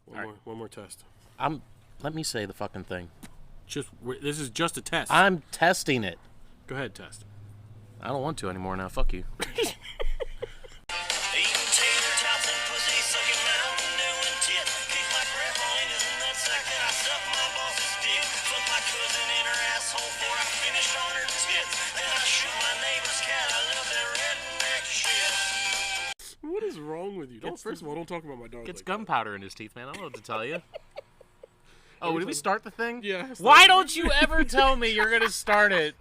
One more test. Let me say the fucking thing. This is just a test. I'm testing it. Go ahead, test. I don't want to anymore now. Fuck you. What is wrong with you? First of all, don't talk about my dog. Gets gunpowder in his teeth, man. I don't know what to tell you. Oh, did we start the thing? Yeah. Why don't you ever tell me you're going to start it?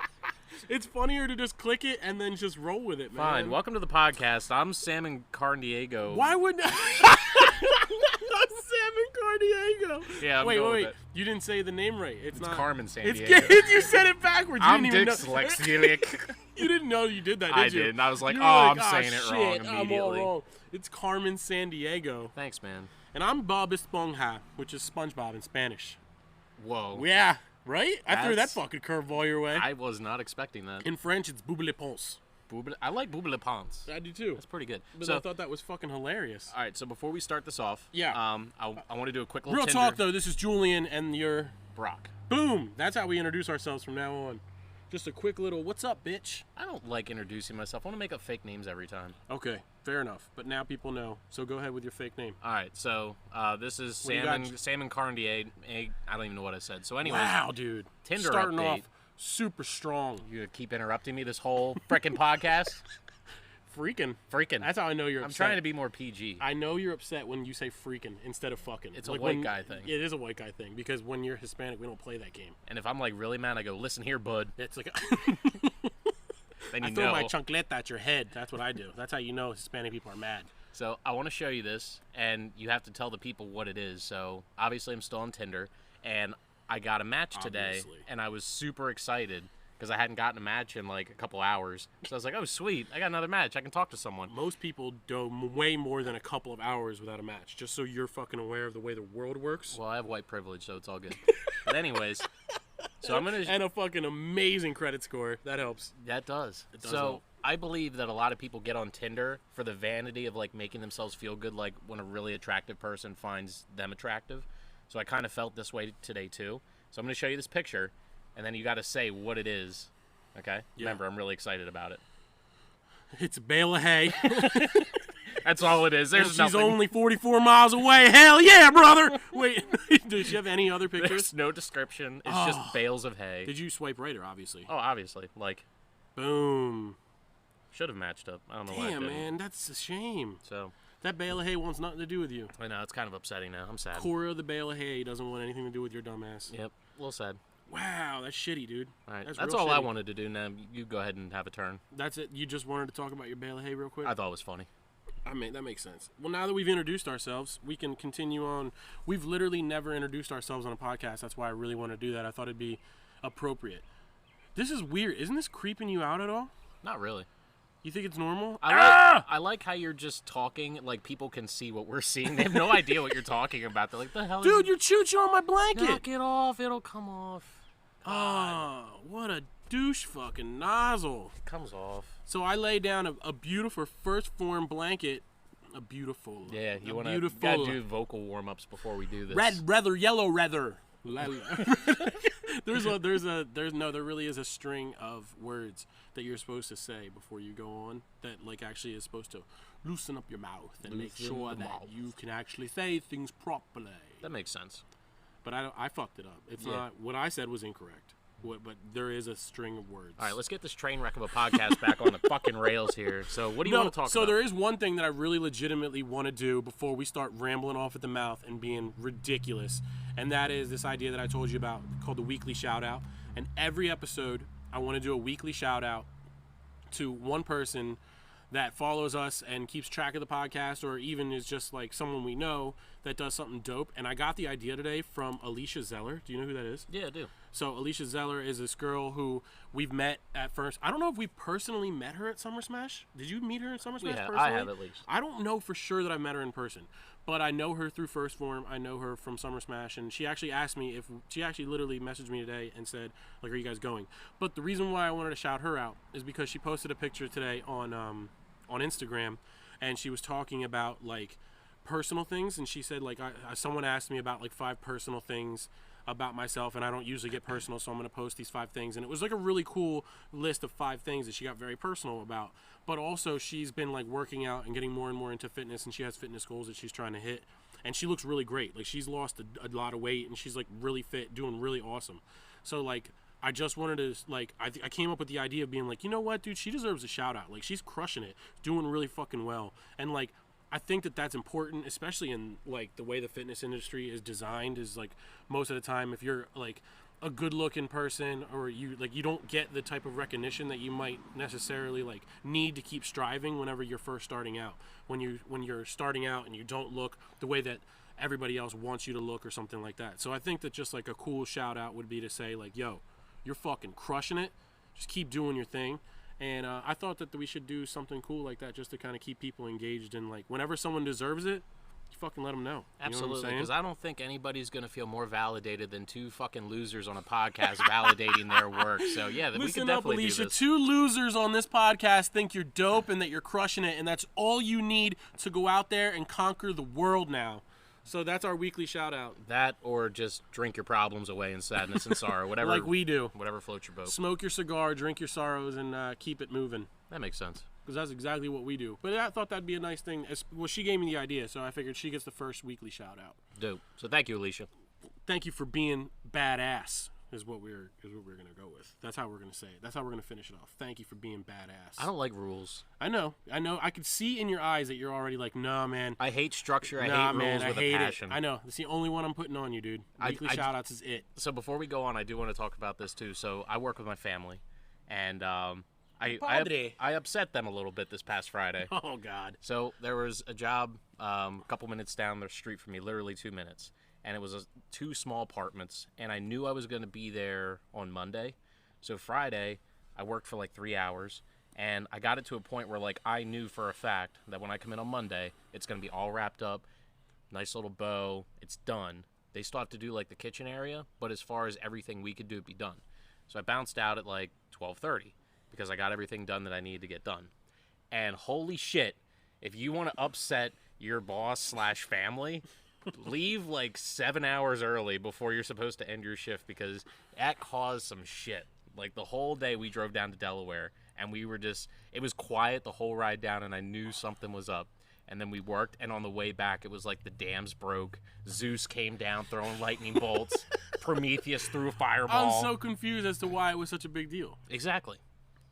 It's funnier to just click it and then just roll with it, man. Fine. Welcome to the podcast. I'm Sam and Cardiego. Why wouldn't Sam and Cardiego? Yeah, wait. You didn't say the name right. It's not Carmen San It's Diego. You said it backwards. You I'm didn't Dick even know. Dyslexic. You didn't know you did that, did you? I did, and I was like, You were I'm like, saying it wrong shit, immediately. I'm all wrong. It's Carmen San Diego. Thanks, man. And I'm Bob Esponja, which is SpongeBob in Spanish. Whoa. Yeah, right? I threw that That's- fucking curveball your way. I was not expecting that. In French, it's Boubou les Ponce. I like Boubou les Ponce. I do too. That's pretty good. But So, I thought that was fucking hilarious. all right, so before we start this off, Yeah. I want to do a quick little Real Tinder. talk, though. This is Julian, and you're... Brock. Boom! That's how we introduce ourselves from now on. Just a quick little, what's up, bitch? I don't like introducing myself. I want to make up fake names every time. Okay, fair enough. But now people know. So go ahead with your fake name. All right, so this is What do you got? Sam and Carnier. I don't even know what I said. So anyways, Wow, dude. Tinder Starting update. off super strong. You gonna keep interrupting me this whole frickin' podcast? Freaking. That's how I know you're I'm upset. trying to be more PG. I know you're upset when you say freaking instead of fucking. It's a white guy thing. It is a white guy thing because when you're Hispanic, we don't play that game. And if I'm like really mad, I go, listen here, bud. It's like Then you I throw know. my chancleta at your head. That's what I do. That's how you know Hispanic people are mad. So I want to show you this, and you have to tell the people what it is. So obviously I'm still on Tinder, and I got a match today, Obviously. and I was super excited because I hadn't gotten a match in like a couple hours. So I was like, oh sweet, I got another match. I can talk to someone. Most people do way more than a couple of hours without a match, just so you're fucking aware of the way the world works. Well, I have white privilege, so it's all good. But anyways, so I'm gonna. And a fucking amazing credit score. That helps. That does. It does So help. I believe that a lot of people get on Tinder for the vanity of like making themselves feel good, like when a really attractive person finds them attractive. So I kind of felt this way today too. So I'm gonna show you this picture, and then you got to say what it is. Okay. Yeah. Remember, I'm really excited about it. It's a bale of hay. That's all it is. There's She's nothing. only 44 miles away. Hell yeah, brother. Wait, does she have any other pictures? There's no description. It's just bales of hay. Did you swipe right or obviously? Oh, obviously. Like, Boom. should have matched up. I don't know why I Damn, didn't. man, that's a shame. So, That bale of hay wants nothing to do with you. I know, it's kind of upsetting now. I'm sad. Cora the bale of hay doesn't want anything to do with your dumbass. Yep. A little sad. Wow, that's shitty, dude. All right. That's That's real all I shitty. wanted to do now. You go ahead and have a turn. That's it. You just wanted to talk about your bale of hay real quick? I thought it was funny. I mean, that makes sense. Well, now that we've introduced ourselves, we can continue on. We've literally never introduced ourselves on a podcast. That's why I really want to do that. I thought it'd be appropriate. This is weird. Isn't this creeping you out at all? Not really. You think it's normal? I like how you're just talking like people can see what we're seeing. They have no idea what you're talking about. They're like, the hell Dude, is you're choo-choo on my blanket. Knock it off. It'll come off. Oh, what a douche fucking nozzle. It comes off. So I lay down a beautiful first form blanket. A beautiful. Yeah, you want to beautiful. do vocal warm-ups before we do this. Red, rather, yellow, rather. There really is a string of words that you're supposed to say before you go on that like actually is supposed to loosen up your mouth and make Loosen sure the that mouth. you can actually say things properly. That makes sense. But I fucked it up. It's Yeah. not what I said was incorrect. But there is a string of words. All right, let's get this train wreck of a podcast back on the fucking rails here. So what do you want to talk so about? there is one thing that I really legitimately want to do before we start rambling off at the mouth and being ridiculous, and that is this idea that I told you about called the weekly shout out. And every episode, I want to do a weekly shout out to one person that follows us and keeps track of the podcast, or even is just like someone we know that does something dope. And I got the idea today from Alicia Zeller. Do you know who that is? Yeah, I do. So Alicia Zeller is this girl who we've met at first. I don't know if we personally met her at Summer Smash. Did you meet her at Summer Smash personally? I have at least. I don't know for sure that I met her in person, but I know her through First Form. I know her from Summer Smash, and she actually asked me if she actually literally messaged me today and said, like, "Are you guys going?" But the reason why I wanted to shout her out is because she posted a picture today on Instagram, and she was talking about like personal things, and she said, like, someone asked me about, like, 5 personal things about myself, and I don't usually get personal, so I'm going to post these 5 things. And it was, like, a really cool list of 5 things that she got very personal about. But also, she's been, like, working out and getting more and more into fitness, and she has fitness goals that she's trying to hit. And she looks really great. Like, she's lost a lot of weight, and she's, like, really fit, doing really awesome. So, like, I just wanted to, like, I came up with the idea of being like, you know what, dude, she deserves a shout out. Like, she's crushing it, doing really fucking well. And, like, I think that that's important, especially in, like, the way the fitness industry is designed, is, like, most of the time, if you're, like, a good looking person, or you don't get the type of recognition that you might necessarily, like, need to keep striving whenever you're first starting out. When you're starting out and you don't look the way that everybody else wants you to look or something like that. So I think that just, like, a cool shout out would be to say, like, yo, you're fucking crushing it. Just keep doing your thing. And I thought that we should do something cool like that just to kind of keep people engaged. And, like, whenever someone deserves it, you fucking let them know. Absolutely, because I don't think anybody's going to feel more validated than 2 fucking losers on a podcast validating their work. So, yeah, we can definitely do this. Alicia, 2 losers on this podcast think you're dope and that you're crushing it, and that's all you need to go out there and conquer the world now. So that's our weekly shout-out. That, or just drink your problems away in sadness and sorrow. Whatever, like we do. Whatever floats your boat. Smoke your cigar, drink your sorrows, and keep it moving. That makes sense. Because that's exactly what we do. But I thought that'd be a nice thing. Well, she gave me the idea, so I figured she gets the first weekly shout-out. Dope. So thank you, Alicia. Thank you for being badass. Is what we're gonna go with. That's how we're gonna say it. That's how we're gonna finish it off. Thank you for being badass. I don't like rules. I know. I could see in your eyes that you're already like, nah, man. I hate structure. I hate rules with a passion. I know. It's the only one I'm putting on you, dude. Weekly shout-outs is it. So before we go on, I do want to talk about this too. So I work with my family, and I upset them a little bit this past Friday. Oh God. So there was a job a couple minutes down the street from me, literally 2 minutes. And it was 2 small apartments, and I knew I was going to be there on Monday. So Friday, I worked for like 3 hours, and I got it to a point where, like, I knew for a fact that when I come in on Monday, it's going to be all wrapped up, nice little bow, it's done. They still have to do, like, the kitchen area, but as far as everything we could do, it'd be done. So I bounced out at like 12:30 because I got everything done that I needed to get done. And holy shit, if you want to upset your boss / family, leave like 7 hours early before you're supposed to end your shift, because that caused some shit. Like, the whole day we drove down to Delaware, and we were just, it was quiet the whole ride down, and I knew something was up. And then we worked, and on the way back, it was like the dams broke. Zeus came down throwing lightning bolts. Prometheus threw a fireball. I'm so confused as to why it was such a big deal. Exactly.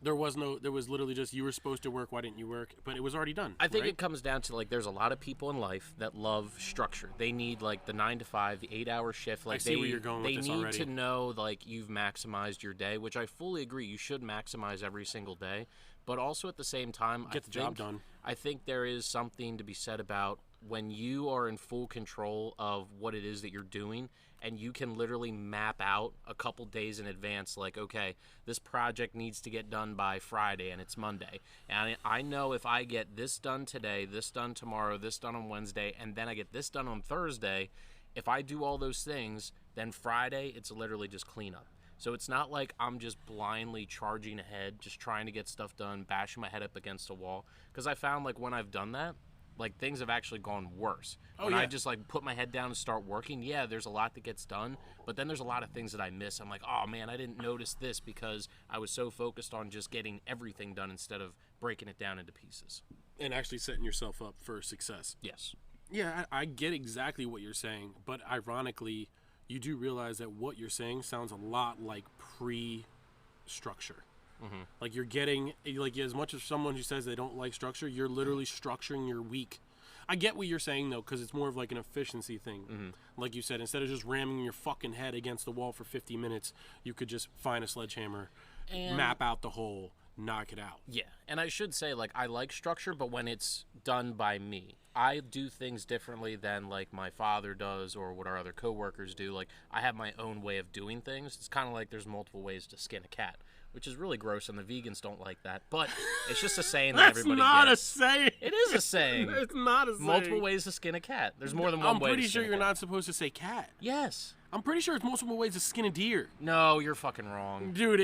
There was literally just, you were supposed to work, why didn't you work? But it was already done. I think right? it comes down to, like, there's a lot of people in life that love structure. They need, like, the 9 to 5, the 8-hour shift. Like, I see where you're going with this already. They need to know, like, you've maximized your day, which I fully agree. You should maximize every single day. But also at the same time, get the job done. I think there is something to be said about when you are in full control of what it is that you're doing, and you can literally map out a couple days in advance, like, okay, this project needs to get done by Friday, and it's Monday. And I know if I get this done today, this done tomorrow, this done on Wednesday, and then I get this done on Thursday, if I do all those things, then Friday, it's literally just cleanup. So it's not like I'm just blindly charging ahead, just trying to get stuff done, bashing my head up against a wall. Because I found, like, when I've done that, like, things have actually gone worse. When I just, like, put my head down and start working, yeah, there's a lot that gets done, but then there's a lot of things that I miss. I'm like, oh, man, I didn't notice this because I was so focused on just getting everything done instead of breaking it down into pieces. And actually setting yourself up for success. Yes. Yeah, I get exactly what you're saying, but ironically, you do realize that what you're saying sounds a lot like pre-structure. Mm-hmm. Like, you're getting, like, as much as someone who says they don't like structure, you're literally structuring your week. I get what you're saying, though, because it's more of like an efficiency thing. Mm-hmm. Like you said, instead of just ramming your fucking head against the wall for 50 minutes, you could just find a sledgehammer, and map out the hole, knock it out. Yeah, and I should say, like, I like structure, but when it's done by me. I do things differently than, like, my father does or what our other coworkers do. Like, I have my own way of doing things. It's kind of like there's multiple ways to skin a cat, which is really gross, and the vegans don't like that. But it's just a saying that everybody gets. That's not a saying. It is a saying. It's not a saying. Multiple ways to skin a cat. There's more than one way to skin a cat. I'm pretty sure you're not supposed to say cat. Yes. I'm pretty sure it's multiple ways to skin a deer. No, you're fucking wrong. Dude,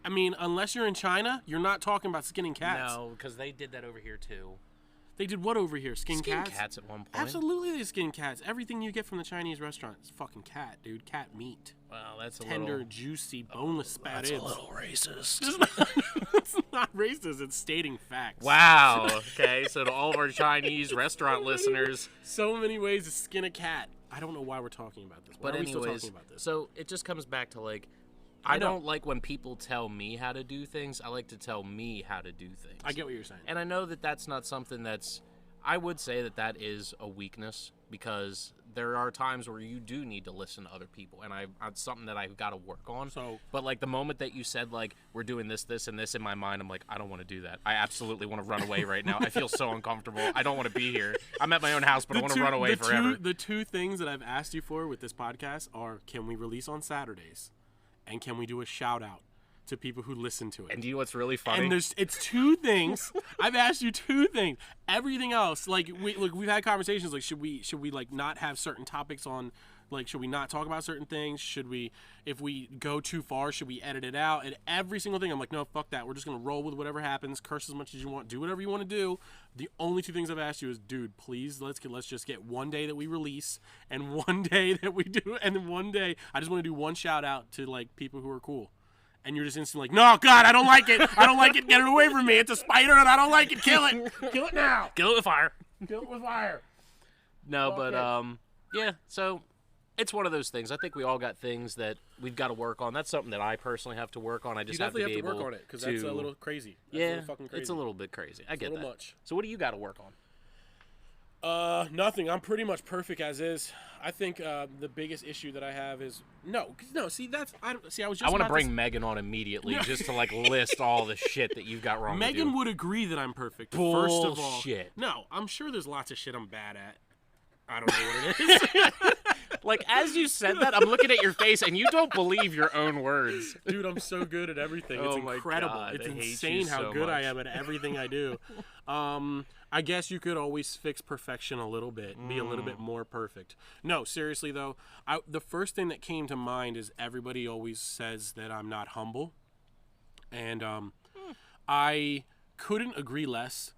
unless you're in China, you're not talking about skinning cats. No, because they did that over here, too. They did what over here? Skin Skin cats? cats at one point. Absolutely, they skin cats. Everything you get from the Chinese restaurant is fucking cat, dude. Cat meat. Wow, that's Tender, a little... juicy, boneless spat That's ends. a little racist. It's not racist. It's stating facts. Wow. Okay, so to all of our Chinese restaurant listeners. So many ways to skin a cat. I don't know why we're talking about this. Why But are we still anyways, talking about this? so it just comes back to, like, I I know. don't like when people tell me how to do things. I like to tell me how to do things. I get what you're saying. And I know that that's not something that's... I would say that that is a weakness, because there are times where you do need to listen to other people, and it's something that I've got to work on. But, like, the moment that you said, like, we're doing this, this, and this, in my mind, I'm like, I don't want to do that. I absolutely want to run away right now. I feel so uncomfortable. I don't want to be here. I'm at my own house, but I want to run away forever. The two things that I've asked you for with this podcast are, can we release on Saturdays, and can we do a shout-out to people who listen to it? And do you know what's really funny? And it's two things. I've asked you two things. Everything else, like we've had conversations like should we like not have certain topics on, like should we not talk about certain things? Should we, if we go too far, should we edit it out? And every single thing I'm like, no, fuck that. We're just gonna roll with whatever happens. Curse as much as you want. Do whatever you want to do. The only two things I've asked you is, dude, please let's just get one day that we release and one day that we do, and then one day I just want to do one shout out to like people who are cool. And you're just instantly like, no, God, I don't like it. I don't like it. Get it away from me. It's a spider and I don't like it. Kill it. Kill it now. Kill it with fire. Kill it with fire. No, but, yeah, so it's one of those things. I think we all got things that we've got to work on. That's something that I personally have to work on. I just You have to be definitely have able to work on it, because that's a little crazy. That's a yeah, little fucking crazy. it's a little bit crazy. I get a little that. much. So what do you got to work on? Nothing. I'm pretty much perfect as is. I think the biggest issue that I have is no. See, I was just. I want to about bring Megan on immediately just to like list all the shit that you've got wrong. Megan with you. would agree that I'm perfect. Bullshit. First of all, no, I'm sure there's lots of shit I'm bad at. I don't know what it is. Like, as you said that, I'm looking at your face, and you don't believe your own words. Dude, I'm so good at everything. It's Oh my incredible. God, It's I hate insane you how so good I much. am at everything I do. I guess you could always fix perfection a little bit, be a little bit more perfect. No, seriously though, the first thing that came to mind is everybody always says that I'm not humble, and I couldn't agree less.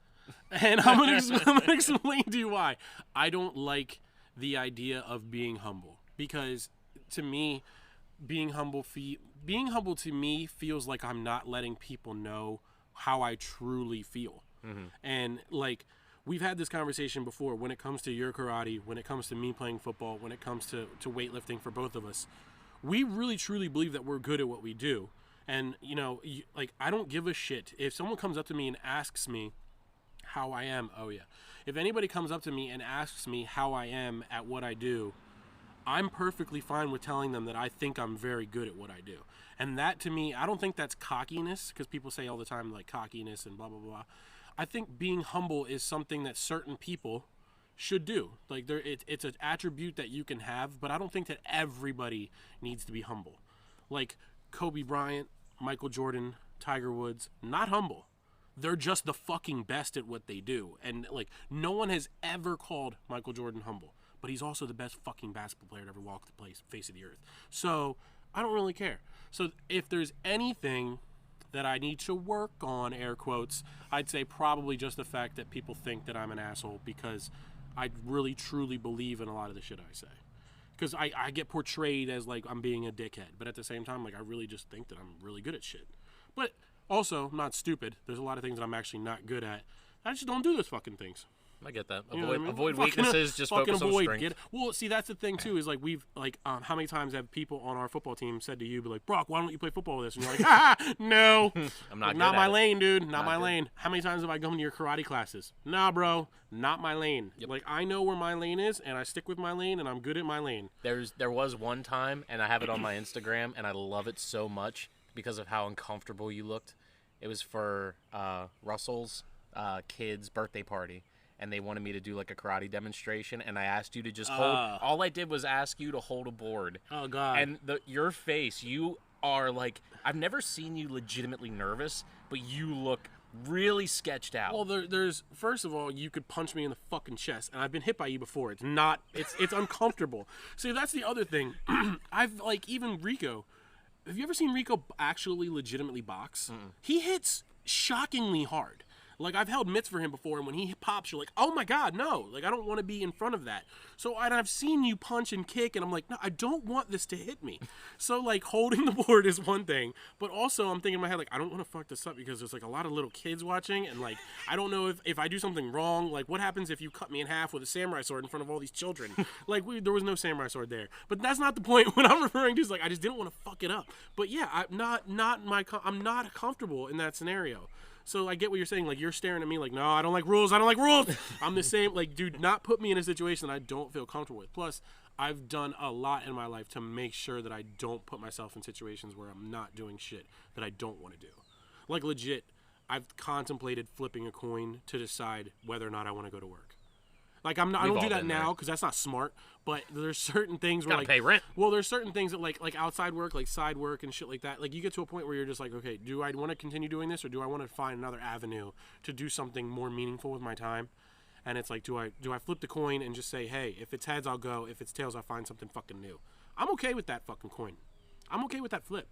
And I'm gonna explain to you why. I don't like the idea of being humble, because to me, being humble to me feels like I'm not letting people know how I truly feel. Mm-hmm. And like, we've had this conversation before when it comes to your karate, when it comes to me playing football, when it comes to weightlifting for both of us. We really truly believe that we're good at what we do. And you know, like, I don't give a shit if someone comes up to me and asks me how I am. Oh yeah. If anybody comes up to me and asks me how I am at what I do, I'm perfectly fine with telling them that I think I'm very good at what I do. And that, to me, I don't think that's cockiness, because people say all the time, like, cockiness and blah, blah, blah. I think being humble is something that certain people should do. Like, it's an attribute that you can have, but I don't think that everybody needs to be humble. Like, Kobe Bryant, Michael Jordan, Tiger Woods, not humble. They're just the fucking best at what they do. And, like, no one has ever called Michael Jordan humble. But he's also the best fucking basketball player to ever walk the face of the earth. So, I don't really care. So, if there's anything that I need to work on, air quotes, I'd say probably just the fact that people think that I'm an asshole, because I really, truly believe in a lot of the shit I say. Because I get portrayed as, like, I'm being a dickhead. But at the same time, like, I really just think that I'm really good at shit. But also, I'm not stupid. There's a lot of things that I'm actually not good at. I just don't do those fucking things. I get that. You know what I mean? Avoid Fucking weaknesses, just focus on strength. Well, see, that's the thing too. Is like we've like how many times have people on our football team said to you, "Be like, Brock, why don't you play football with us?" And you're like, "Ah, no, I'm not. not good my at it. lane, dude. Not my good. lane." How many times have I gone to your karate classes? Nah, bro, not my lane. Yep. Like, I know where my lane is, and I stick with my lane, and I'm good at my lane. There was one time, and I have it on my Instagram, and I love it so much because of how uncomfortable you looked. It was for Russell's kid's birthday party, and they wanted me to do like a karate demonstration, and I asked you to just hold. All I did was ask you to hold a board. Oh God! And your face, you are like, I've never seen you legitimately nervous, but you look really sketched out. Well, there's first of all, you could punch me in the fucking chest, and I've been hit by you before. It's uncomfortable. See, that's the other thing. I've like, even Rico. Have you ever seen Rico actually legitimately box? Mm-mm. He hits shockingly hard. Like, I've held mitts for him before, and when he pops, you're like, oh my God, no. Like, I don't want to be in front of that. So I've seen you punch and kick, and I'm like, no, I don't want this to hit me. So, like, holding the board is one thing, but also I'm thinking in my head, like, I don't want to fuck this up because there's, like, a lot of little kids watching, and, like, I don't know if I do something wrong. Like, what happens if you cut me in half with a samurai sword in front of all these children? Like, there was no samurai sword there. But that's not the point. What I'm referring to is, like, I just didn't want to fuck it up. But yeah, I'm not comfortable in that scenario. So I get what you're saying. Like, you're staring at me like, no, I don't like rules. I don't like rules. I'm the same. Like, dude, not put me in a situation that I don't feel comfortable with. Plus, I've done a lot in my life to make sure that I don't put myself in situations where I'm not doing shit that I don't want to do. Like, legit, I've contemplated flipping a coin to decide whether or not I want to go to work. Like, I don't do that now because that's not smart. But there's certain things where, Gotta pay rent. Well, there's certain things that like outside work, like side work and shit like that. Like, you get to a point where you're just like, okay, do I want to continue doing this, or do I want to find another avenue to do something more meaningful with my time? And it's like, do I flip the coin and just say, hey, if it's heads, I'll go. If it's tails, I'll find something fucking new. I'm okay with that fucking coin. I'm okay with that flip.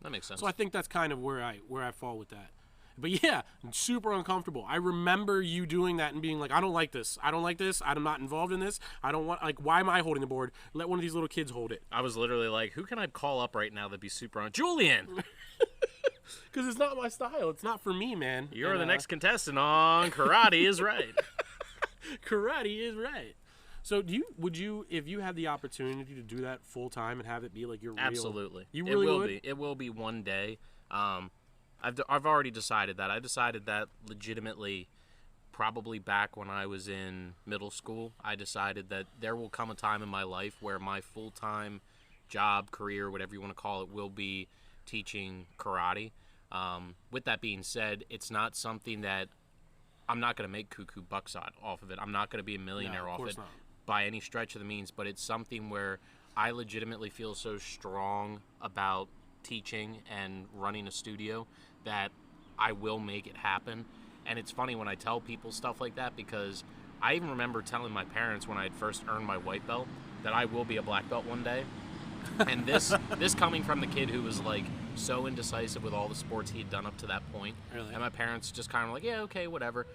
That makes sense. So I think that's kind of where I fall with that. But yeah, super uncomfortable. I remember you doing that and being like, I don't like this. I don't like this. I'm not involved in this. I don't want, like, why am I holding the board? Let one of these little kids hold it. I was literally like, who can I call up right now that'd be super on? Julian! Because it's not my style. It's not for me, man. You're the next contestant on Karate is Right. Karate is right. So would you, if you had the opportunity to do that full time and have it be like your real... Absolutely. You really would? It will be one day. I've already decided that. I decided that legitimately probably back when I was in middle school. I decided that there will come a time in my life where my full-time job, career, whatever you want to call it, will be teaching karate. With that being said, it's not something that I'm not going to make cuckoo bucks off of it. I'm not going to be a millionaire off it by any stretch of the means, but it's something where I legitimately feel so strong about teaching and running a studio that I will make it happen. And it's funny when I tell people stuff like that, because I even remember telling my parents when I had first earned my white belt that I will be a black belt one day. And this coming from the kid who was like so indecisive with all the sports he had done up to that point. Really? And my parents just kind of like, yeah, okay, whatever.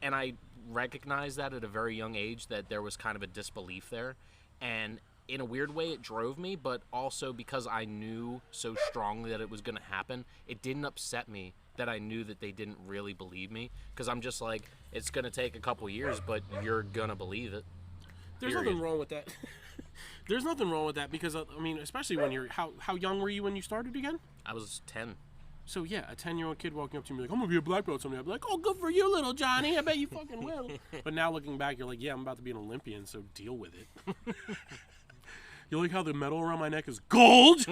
And I recognized that at a very young age, that there was kind of a disbelief there. And in a weird way, it drove me, but also because I knew so strongly that it was going to happen, it didn't upset me that I knew that they didn't really believe me, because I'm just like, it's going to take a couple years, but you're going to believe it. There's nothing wrong with that. There's nothing wrong with that, because, I mean, especially when you're... How young were you when you started again? I was 10. So, yeah, a 10-year-old kid walking up to me like, I'm going to be a black belt someday. I'd be like, oh, good for you, little Johnny. I bet you fucking will. But now looking back, you're like, yeah, I'm about to be an Olympian, so deal with it. You like how the medal around my neck is gold?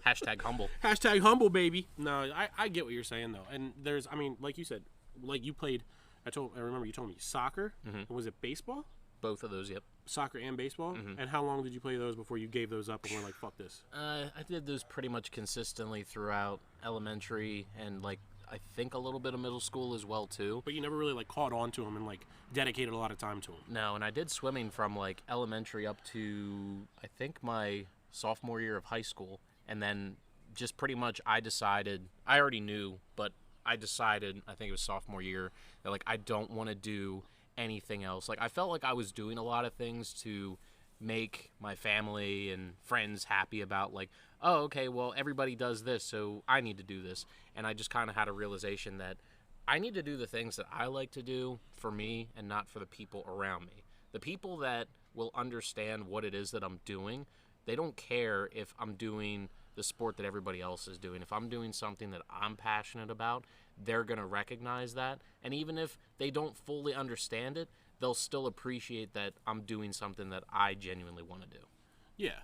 Hashtag humble. Hashtag humble, baby. No, I get what you're saying, though. And there's, I mean, like you said, like you played, I remember you told me, soccer? Mm-hmm. Was it baseball? Both of those, yep. Soccer and baseball? Mm-hmm. And how long did you play those before you gave those up and were like, fuck this? I did those pretty much consistently throughout elementary and, like, I think a little bit of middle school as well, too. But you never really, like, caught on to them and, like, dedicated a lot of time to them. No, and I did swimming from, like, elementary up to, I think, my sophomore year of high school. And then just pretty much I decided, I already knew, but I decided, I think it was sophomore year, that, like, I don't want to do anything else. Like, I felt like I was doing a lot of things to make my family and friends happy about, like, oh, okay, well, everybody does this, so I need to do this. And I just kind of had a realization that I need to do the things that I like to do for me and not for the people around me. The people that will understand what it is that I'm doing, they don't care if I'm doing the sport that everybody else is doing. If I'm doing something that I'm passionate about, they're going to recognize that. And even if they don't fully understand it, they'll still appreciate that I'm doing something that I genuinely want to do. Yeah.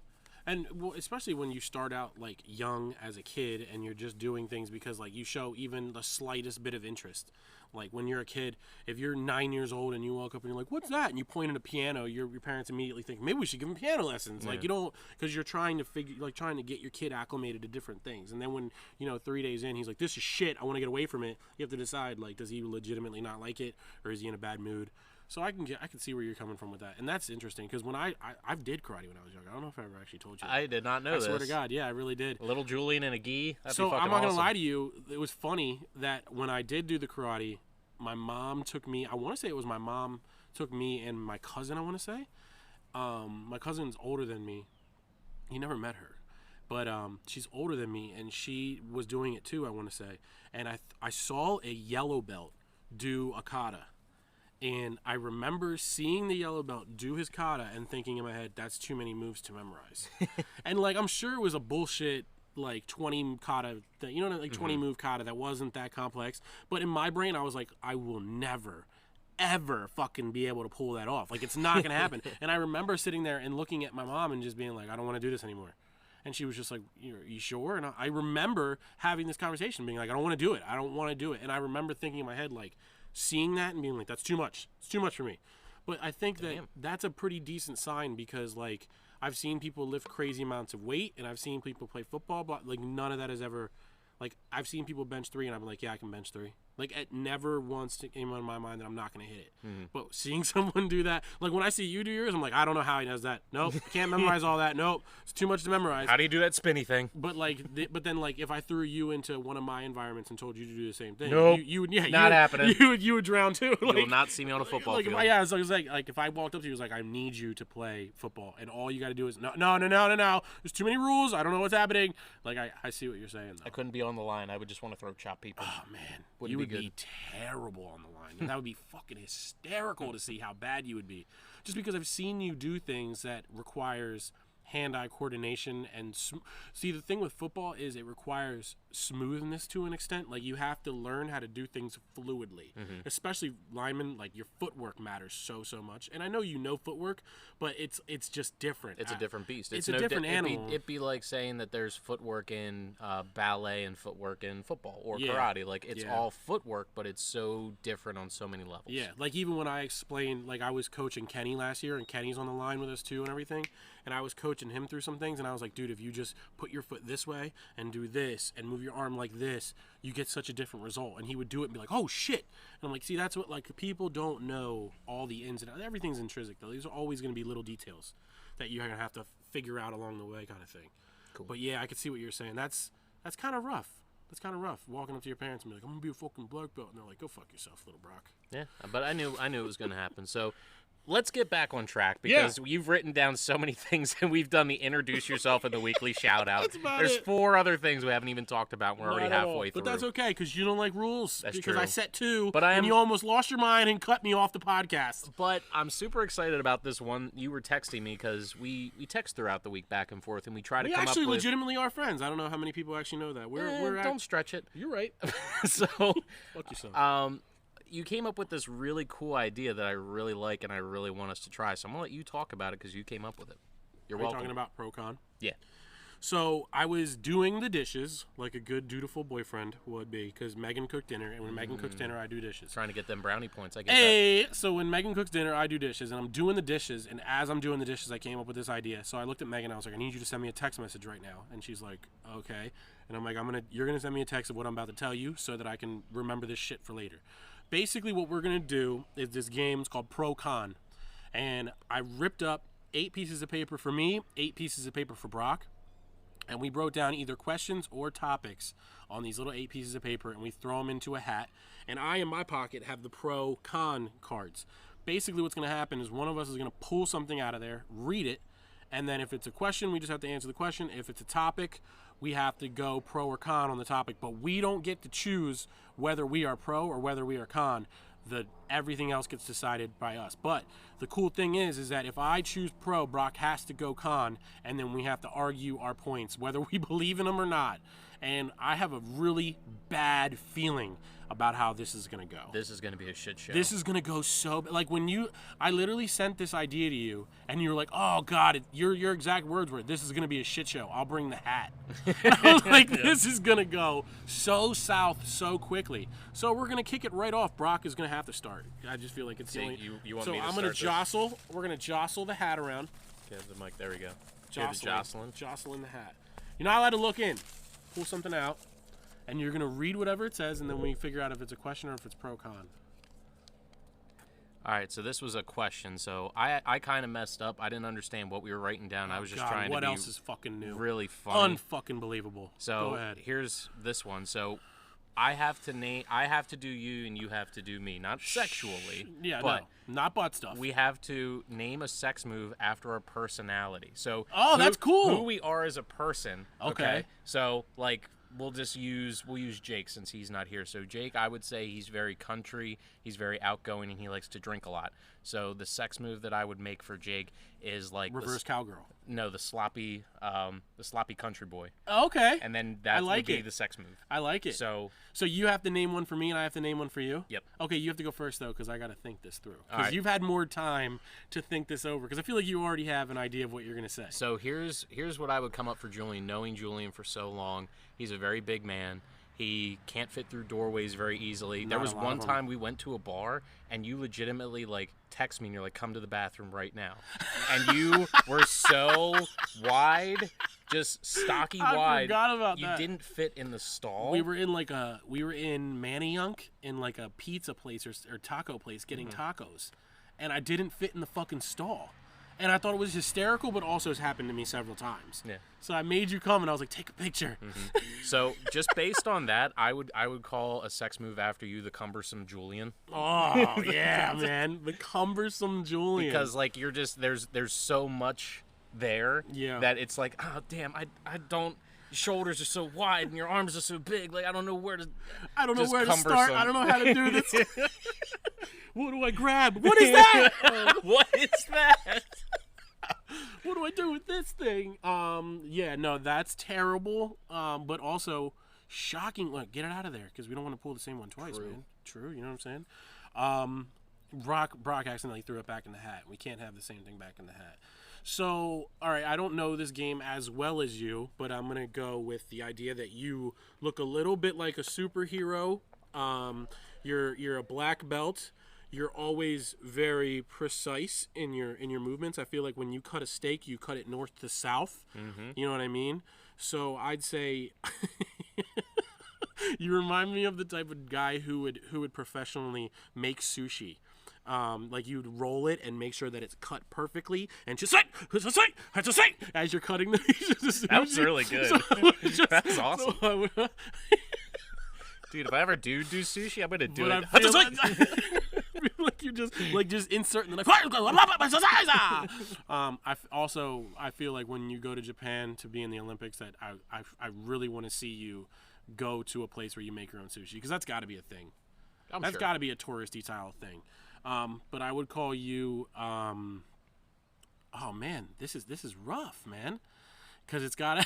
And well, especially when you start out like young as a kid and you're just doing things because like you show even the slightest bit of interest. Like when you're a kid, if you're 9 years old and you walk up and you're like, what's that? And you point at a piano, your parents immediately think, maybe we should give him piano lessons. Yeah. Like you don't, because you're trying to get your kid acclimated to different things. And then when, 3 days in, he's like, this is shit, I want to get away from it. You have to decide, like, does he legitimately not like it or is he in a bad mood? So I can see where you're coming from with that, and that's interesting because when I did karate when I was younger. I don't know if I ever actually told you. I did not know this. I swear to God, yeah, I really did. A little Julian and a gi. So I'm not gonna lie to you. It was funny that when I did do the karate, my mom took me. I want to say it was my mom took me and my cousin. I want to say, my cousin's older than me. You never met her, but she's older than me, and she was doing it too. I want to say, and I saw a yellow belt do a kata. And I remember seeing the yellow belt do his kata and thinking in my head, that's too many moves to memorize. And, like, I'm sure it was a bullshit, like, 20 kata, 20 move kata that wasn't that complex. But in my brain, I was like, I will never, ever fucking be able to pull that off. Like, it's not going to happen. And I remember sitting there and looking at my mom and just being like, I don't want to do this anymore. And she was just like, are you sure? And I remember having this conversation, being like, I don't want to do it. I don't want to do it. And I remember thinking in my head, like, seeing that and being like, that's too much. It's too much for me. But I think that that's a pretty decent sign because, like, I've seen people lift crazy amounts of weight and I've seen people play football, but, like, none of that has ever, like, I've seen people bench 3 and I'm like, yeah, I can bench 3. Like, it never once came on my mind that I'm not going to hit it. Mm-hmm. But seeing someone do that, like, when I see you do yours, I'm like, I don't know how he does that. Nope, can't memorize all that. Nope, it's too much to memorize. How do you do that spinny thing? But, like, but then, like, if I threw you into one of my environments and told you to do the same thing, nope, you would, not happening. You would drown too. Like, you will not see me on a football field. So it was like if I walked up to you, it was like, I need you to play football, and all you got to do is no. There's too many rules. I don't know what's happening. Like, I see what you're saying, though. I couldn't be on the line. I would just want to throw chop people. Oh man, you would be terrible on the line. And that would be fucking hysterical to see how bad you would be. Just because I've seen you do things that requires hand-eye coordination and see, the thing with football is it requires smoothness to an extent. Like, you have to learn how to do things fluidly, especially linemen. Like, your footwork matters so much, and I know you know footwork, but it's just different. It's a different beast. It's a different animal. It'd be like saying that there's footwork in ballet and footwork in football or karate. Like, it's all footwork, but it's so different on so many levels. Yeah, like, even when I explained, like, I was coaching Kenny last year, and Kenny's on the line with us too and everything, and I was coaching him through some things, and I was like, dude, if you just put your foot this way and do this and move your arm like this, you get such a different result. And he would do it and be like, oh shit. And I'm like, see, that's what, like, people don't know all the ins and outs. Everything's intrinsic, though. These are always going to be little details that you're going to have to figure out along the way, kind of thing. Cool. But yeah, I can see what you're saying. That's kind of rough. That's kind of rough, walking up to your parents and be like, I'm going to be a fucking black belt. And they're like, go fuck yourself, little Brock. Yeah, but I knew it was going to happen. So let's get back on track because you've written down so many things, and we've done the introduce yourself and the weekly shout out. There's 4 other things we haven't even talked about. We're already halfway through. But that's okay because you don't like rules. That's because true. I set 2, and you almost lost your mind and cut me off the podcast. But I'm super excited about this one. You were texting me because we text throughout the week back and forth, and we try to come up with... We actually legitimately are friends. I don't know how many people actually know that. Don't stretch it. You're right. So, fuck yourself. You came up with this really cool idea that I really like and I really want us to try. So I'm going to let you talk about it because you came up with it. You're welcome. Talking about pro-con? Yeah. So I was doing the dishes like a good, dutiful boyfriend would be because Megan cooked dinner. And when Megan cooks dinner, I do dishes. Trying to get them brownie points. I get that. So when Megan cooks dinner, I do dishes. And I'm doing the dishes. And as I'm doing the dishes, I came up with this idea. So I looked at Megan. I was like, I need you to send me a text message right now. And she's like, okay. And I'm like, you're going to send me a text of what I'm about to tell you so that I can remember this shit for later. Basically, what we're going to do is this game is called Pro-Con. And I ripped up 8 pieces of paper for me, 8 pieces of paper for Brock. And we wrote down either questions or topics on these little 8 pieces of paper, and we throw them into a hat. And I, in my pocket, have the Pro-Con cards. Basically, what's going to happen is one of us is going to pull something out of there, read it, and then if it's a question, we just have to answer the question. If it's a topic, we have to go pro or con on the topic. But we don't get to choose whether we are pro or whether we are con. Everything else gets decided by us. But the cool thing is that if I choose pro, Brock has to go con, and then we have to argue our points, whether we believe in them or not. And I have a really bad feeling about how this is going to go. This is going to be a shit show. This is going to go so... Like, I literally sent this idea to you, and you were like, oh, God, your exact words were, this is going to be a shit show. I'll bring the hat. And I was like, this is going to go so south so quickly. So we're going to kick it right off. Brock is going to have to start. I just feel like it's the only... You want so me to I'm going to jostle. We're going to jostle the hat around. Okay, the mic. There we go. Jostling the hat. You're not allowed to look in. Pull something out. And you're going to read whatever it says, and then we figure out if it's a question or if it's pro-con. All right, so this was a question. So I kind of messed up. I didn't understand what we were writing down. I was just trying to what be else is fucking new? really funny. Unfucking believable. So Go ahead. here's this one. So I have to do you and you have to do me. Not sexually. Yeah, but no, not butt stuff. we have to name a sex move after our personality. So that's cool. Who we are as a person. Okay. So like we'll use Jake since he's not here. So Jake, I would say he's very country, he's very outgoing, and he likes to drink a lot. So the sex move that I would make for Jake is like reverse cowgirl. No, the sloppy country boy. Okay. And then that like would be it. the sex move. I like it. So you have to name one for me, and I have to name one for you? Yep. Okay, you have to go first, though, because I got to think this through. All Because right. you've had more time to think this over, because I feel like you already have an idea of what you're going to say. So here's what I would come up for Julian. Knowing Julian for so long, he's a very big man. He can't fit through doorways very easily. There was one time we went to a bar, and you legitimately, like, text me, and you're like, come to the bathroom right now. And you were so wide, just stocky wide. I forgot about you that. You didn't fit in the stall. We were in Manayunk in like a pizza place or taco place getting tacos, and I didn't fit in the fucking stall. And I thought it was hysterical, but also has happened to me several times. Yeah. So I made you come, and I was like, take a picture. So just based on that, I would call a sex move after you the cumbersome Julian. Oh, yeah, man. The cumbersome Julian. Because, like, you're just, there's so much there that it's like, oh, damn, I don't, shoulders are so wide and your arms are so big. Like, I don't know where to start. I don't know how to do this. What do I grab? What is that? What is that? What do I do with this thing? Yeah, no, that's terrible. But also shocking. Look, get it out of there because we don't want to pull the same one twice, man. True, you know what I'm saying? Brock accidentally threw it back in the hat. We can't have the same thing back in the hat. So, all right, I don't know this game as well as you, but I'm gonna go with the idea that you look a little bit like a superhero. You're a black belt. You're always very precise in your movements. I feel like when you cut a steak, you cut it north to south. Mm-hmm. You know what I mean? So I'd say you remind me of the type of guy who would professionally make sushi. Like you'd roll it and make sure that it's cut perfectly, and just as you're cutting the sushi. That was really good. So that's awesome. So dude, if I ever do sushi, I'm gonna do it. Like you just insert and then I feel like when you go to Japan to be in the Olympics that I really want to see you go to a place where you make your own sushi because that's got to be a thing. That's got to be a touristy style thing. But I would call you oh man, this is rough, man. Because it's got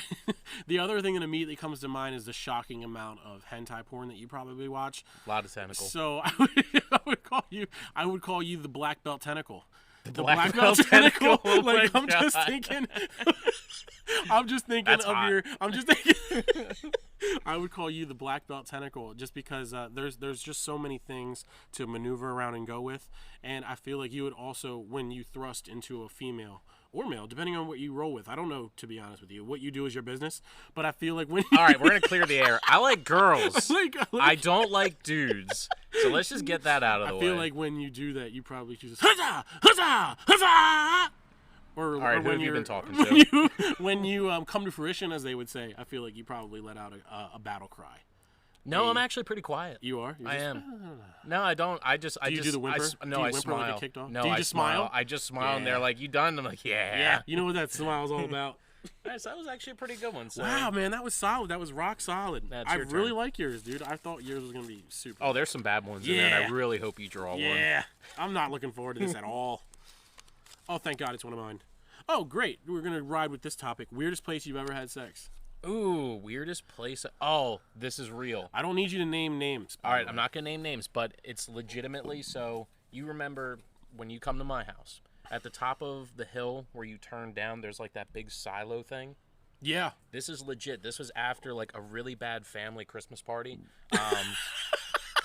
the other thing that immediately comes to mind is the shocking amount of hentai porn that you probably watch. A lot of tentacles. So I would call you the black belt tentacle. The black belt tentacle. Oh like I'm just thinking That's of hot. I would call you the black belt tentacle just because there's just so many things to maneuver around and go with, and I feel like you would also when you thrust into a female or male, depending on what you roll with. I don't know, to be honest with you. What you do is your business. But I feel like when All right, we're going to clear the air. I like girls. I like don't like dudes. So let's just get that out of the way. I feel like when you do that, you probably choose huzzah, huzzah, huzzah. All right, who have you been talking to? When you come to fruition, as they would say, I feel like you probably let out a battle cry. No, I'm actually pretty quiet. You are? I am. No, I don't. I just. Do you do the whimper? No, do you I whimper smile. Like a kicked off? No, do you I just smile? I just smile, and they're like, "You done?" I'm like, "Yeah." Yeah. You know what that smile's all about? Nice. That was actually a pretty good one. So. Wow, man, that was solid. That was rock solid. That's I your really turn. like yours, dude. I thought yours was gonna be super. Oh, there's some bad ones in there, and I really hope you draw one. Yeah. I'm not looking forward to this at all. Oh, thank God, it's one of mine. Oh, great. We're gonna ride with this topic. Weirdest place you've ever had sex. Ooh, weirdest place. Oh, this is real. I don't need you to name names. All right, I'm not going to name names, but it's legitimately so. You remember when you come to my house, at the top of the hill where you turn down, there's like that big silo thing? Yeah. This is legit. This was after like a really bad family Christmas party.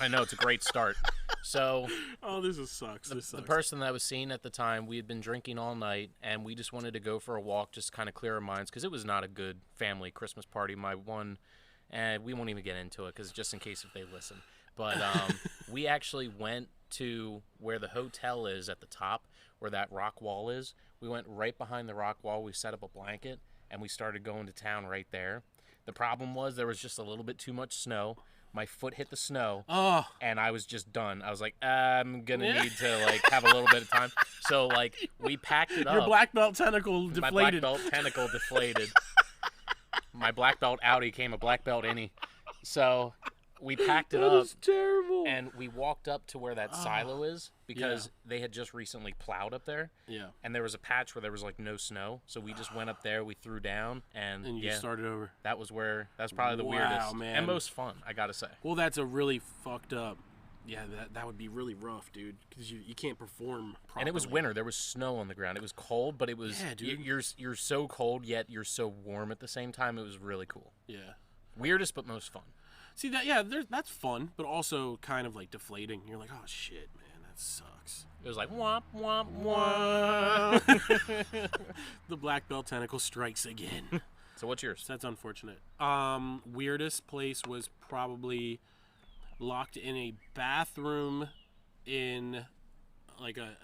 I know, it's a great start. So, oh, this sucks. The person that I was seeing at the time, we had been drinking all night, and we just wanted to go for a walk, just kind of clear our minds, because it was not a good family Christmas party. And we won't even get into it, because just in case if they listen. But we actually went to where the hotel is at the top, where that rock wall is. We went right behind the rock wall. We set up a blanket, and we started going to town right there. The problem was there was just a little bit too much snow. My foot hit the snow, and I was just done. I was like, I'm going to need to, like, have a little bit of time. So, like, we packed it up. Your black belt tentacle deflated. My black belt tentacle deflated. My black belt outie became a black belt innie. So we packed it up. That is terrible. And we walked up to where that silo is because they had just recently plowed up there. Yeah. And there was a patch where there was like no snow. So we just went up there, we threw down, and you started over. That was probably the weirdest man. and most fun, I gotta say. Well, that's a really fucked up. Yeah, that would be really rough, dude, because you can't perform properly. And it was winter. There was snow on the ground. It was cold, but it was you're so cold yet you're so warm at the same time. It was really cool. Yeah. Weirdest but most fun. See that's fun, but also kind of like deflating. You're like, oh shit, man, that sucks. It was like womp womp womp. The black belt tentacle strikes again. So what's yours? That's unfortunate. Weirdest place was probably locked in a bathroom in like a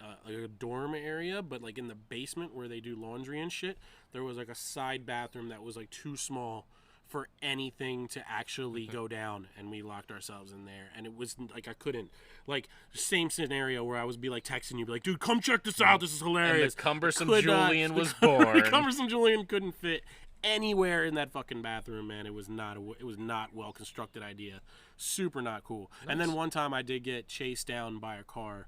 dorm area, but like in the basement where they do laundry and shit. There was like a side bathroom that was like too small for anything to actually go down, and we locked ourselves in there, and it was like I couldn't, like, same scenario where I would be like texting you, be like, dude, come check this out, this is hilarious. And the cumbersome Julian was born. The cumbersome Julian couldn't fit anywhere in that fucking bathroom, man. It was not well constructed idea, super not cool. Nice. And then one time I did get chased down by a car.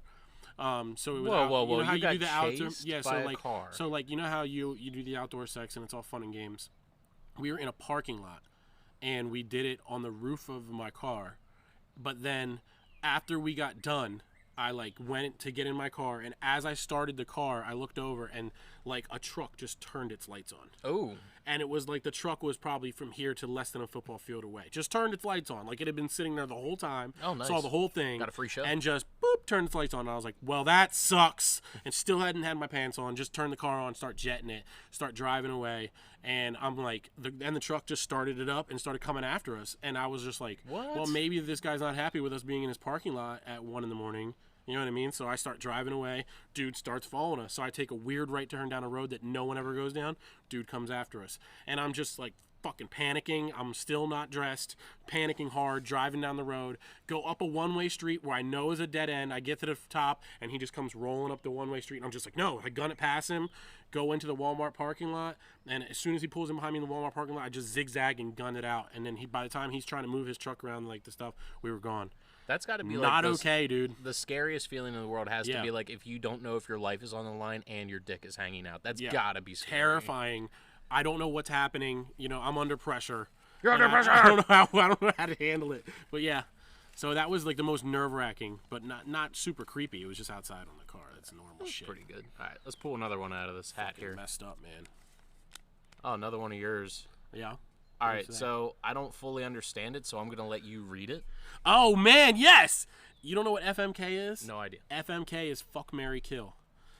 So it was whoa! You know how you got do the chased outdoor, yeah, by so like a car. So like you know how you do the outdoor sex and it's all fun and games. We were in a parking lot, and we did it on the roof of my car. But then, after we got done, I like went to get in my car, and as I started the car, I looked over, and like a truck just turned its lights on. Oh. And it was like the truck was probably from here to less than a football field away. Just turned its lights on, like it had been sitting there the whole time. Oh, nice. Saw the whole thing. Got a free show. And just boop, turned its lights on. And I was like, well, that sucks. And still hadn't had my pants on. Just turned the car on, start jetting it, start driving away. And I'm like, and the truck just started it up and started coming after us. And I was just like, what? Well, maybe this guy's not happy with us being in his parking lot at 1 a.m. You know what I mean? So I start driving away. Dude starts following us. So I take a weird right turn down a road that no one ever goes down. Dude comes after us. And I'm just like fucking panicking. I'm still not dressed. Panicking hard. Driving down the road. Go up a one-way street where I know is a dead end. I get to the top and he just comes rolling up the one-way street. And I'm just like, no. I gun it past him. Go into the Walmart parking lot. And as soon as he pulls in behind me in the Walmart parking lot, I just zigzag and gun it out. And then by the time he's trying to move his truck around like the stuff, we were gone. That's got to be not like okay, dude. The scariest feeling in the world has to be like if you don't know if your life is on the line and your dick is hanging out. That's got to be scary. Terrifying. I don't know what's happening. You know, I'm under pressure. You're under pressure. I don't know how to handle it. But yeah, so that was like the most nerve-wracking, but not super creepy. It was just outside on the car. That's normal shit. Pretty good. All right, let's pull another one out of this hat here. Messed up, man. Oh, another one of yours. Yeah. All right, so I don't fully understand it, so I'm gonna let you read it. Oh man, yes. You don't know what FMK is? No idea. FMK is fuck, marry, kill.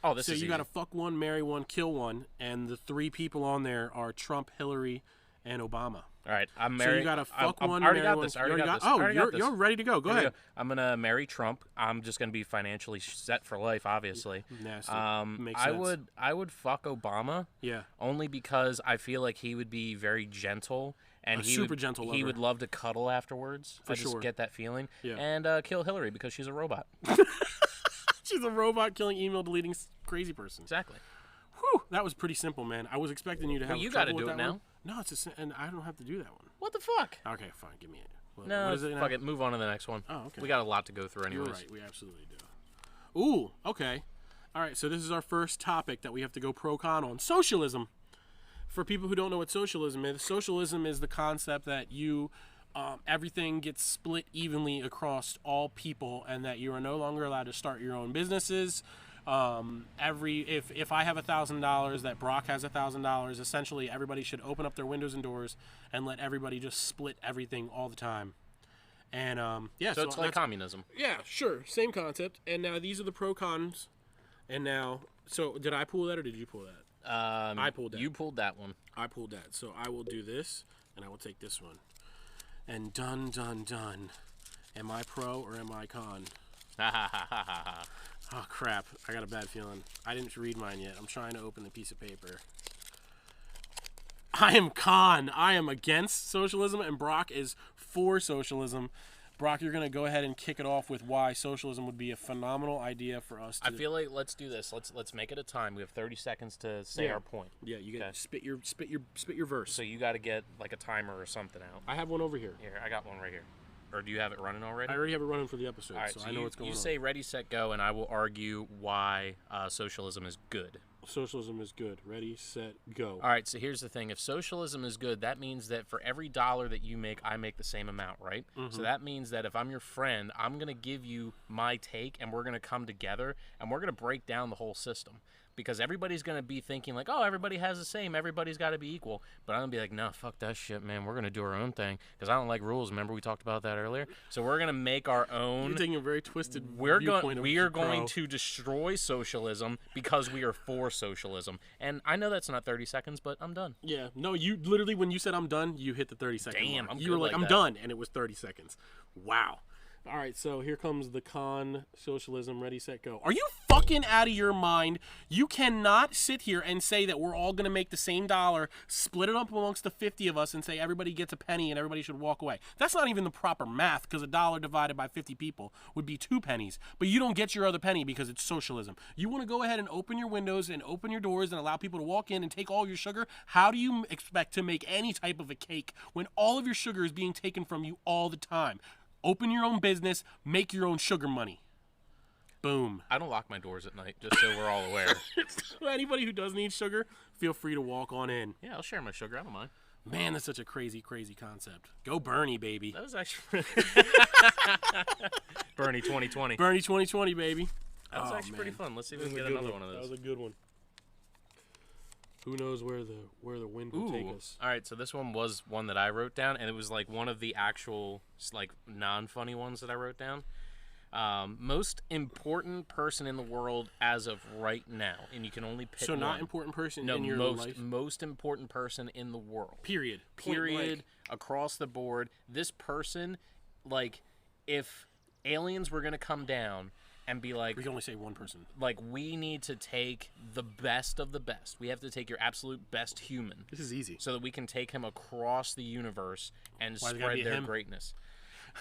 Oh, this is so you easy. got to fuck one, marry one, kill one, and the 3 people on there are Trump, Hillary, and Obama. All right, I'm married. So you got to fuck one, I already marry got one. this. I already got this. Oh, you're ready to go. Go ahead. I'm gonna marry Trump. I'm just gonna be financially set for life, obviously. Nasty. Makes sense. I would fuck Obama. Yeah. Only because I feel like he would be very gentle. And he would love to cuddle afterwards. I just get that feeling. Yeah. And kill Hillary because she's a robot. She's a robot killing email deleting crazy person. Exactly. Whew, that was pretty simple, man. I was expecting you to have. Well, you got to do it now. One. No, and I don't have to do that one. What the fuck? Okay, fine. Give me it. What is it now? Fuck it. Move on to the next one. Oh, okay. We got a lot to go through, anyways. You're right. We absolutely do. Ooh. Okay. All right. So this is our first topic that we have to go pro-con on: socialism. For people who don't know what socialism is the concept that everything gets split evenly across all people, and that you are no longer allowed to start your own businesses. If I have $1,000, that Brock has $1,000, essentially everybody should open up their windows and doors and let everybody just split everything all the time. And so it's like communism. Yeah, sure, same concept. And now these are the pro cons. And now, so did I pull that or did you pull that? I pulled that. You pulled that one. I pulled that. So I will do this, and I will take this one. And done. Am I pro or am I con? Oh, crap. I got a bad feeling. I didn't read mine yet. I'm trying to open the piece of paper. I am Khan. I am against socialism, and Brock is for socialism. Brock, you're going to go ahead and kick it off with why socialism would be a phenomenal idea for us to... I feel like let's do this. Let's make it a time. We have 30 seconds to say our point. Yeah, you got to spit your verse. So you got to get like a timer or something out. I have one over here. Here, I got one right here. Or do you have it running already? I already have it running for the episode, All right, so I know what's going on. You say ready, set, go, and I will argue why socialism is good. Socialism is good. Ready, set, go. All right, so here's the thing. If socialism is good, that means that for every dollar that you make, I make the same amount, right? Mm-hmm. So that means that if I'm your friend, I'm going to give you my take, and we're going to come together, and we're going to break down the whole system. Because everybody's going to be thinking like, oh, everybody has the same. Everybody's got to be equal. But I'm going to be like, no, fuck that shit, man. We're going to do our own thing. Because I don't like rules. Remember we talked about that earlier? So we're going to make our own. You're taking a very twisted We are going to destroy socialism because we are for socialism. And I know that's not 30 seconds, but I'm done. Yeah. No, you literally, when you said I'm done, you hit the 30-second Damn, mark. I'm You were good like, like I'm that. done, and it was 30 seconds. Wow. All right, so here comes the con socialism. Ready, set, go. Are you fucking out of your mind? You cannot sit here and say that we're all going to make the same dollar, split it up amongst the 50 of us, and say everybody gets a penny and everybody should walk away. That's not even the proper math, because a dollar divided by 50 people would be 2 pennies. But you don't get your other penny because it's socialism. You want to go ahead and open your windows and open your doors and allow people to walk in and take all your sugar? How do you expect to make any type of a cake when all of your sugar is being taken from you all the time? Open your own business, make your own sugar money. Boom. I don't lock my doors at night, just so we're all aware. Anybody who does need sugar, feel free to walk on in. Yeah, I'll share my sugar. I don't mind. Man, that's such a crazy, crazy concept. Go Bernie, baby. That was actually... Bernie 2020. Bernie 2020, baby. That was actually pretty fun. Let's see if we can get another one of those. That was a good one. Who knows where the wind will take us? All right, so this one was one that I wrote down, and it was like one of the actual like non-funny ones that I wrote down. Most important person in the world as of right now, and you can only pick So not one. important person No, in your life? most important person in the world. Period. Period. Across the board. This person, like, if aliens were gonna come down and be like, We can only say one person. like, we need to take the best of the best. We have to take your absolute best human. This is easy. So that we can take him across the universe and Why is it gotta spread be their him? greatness.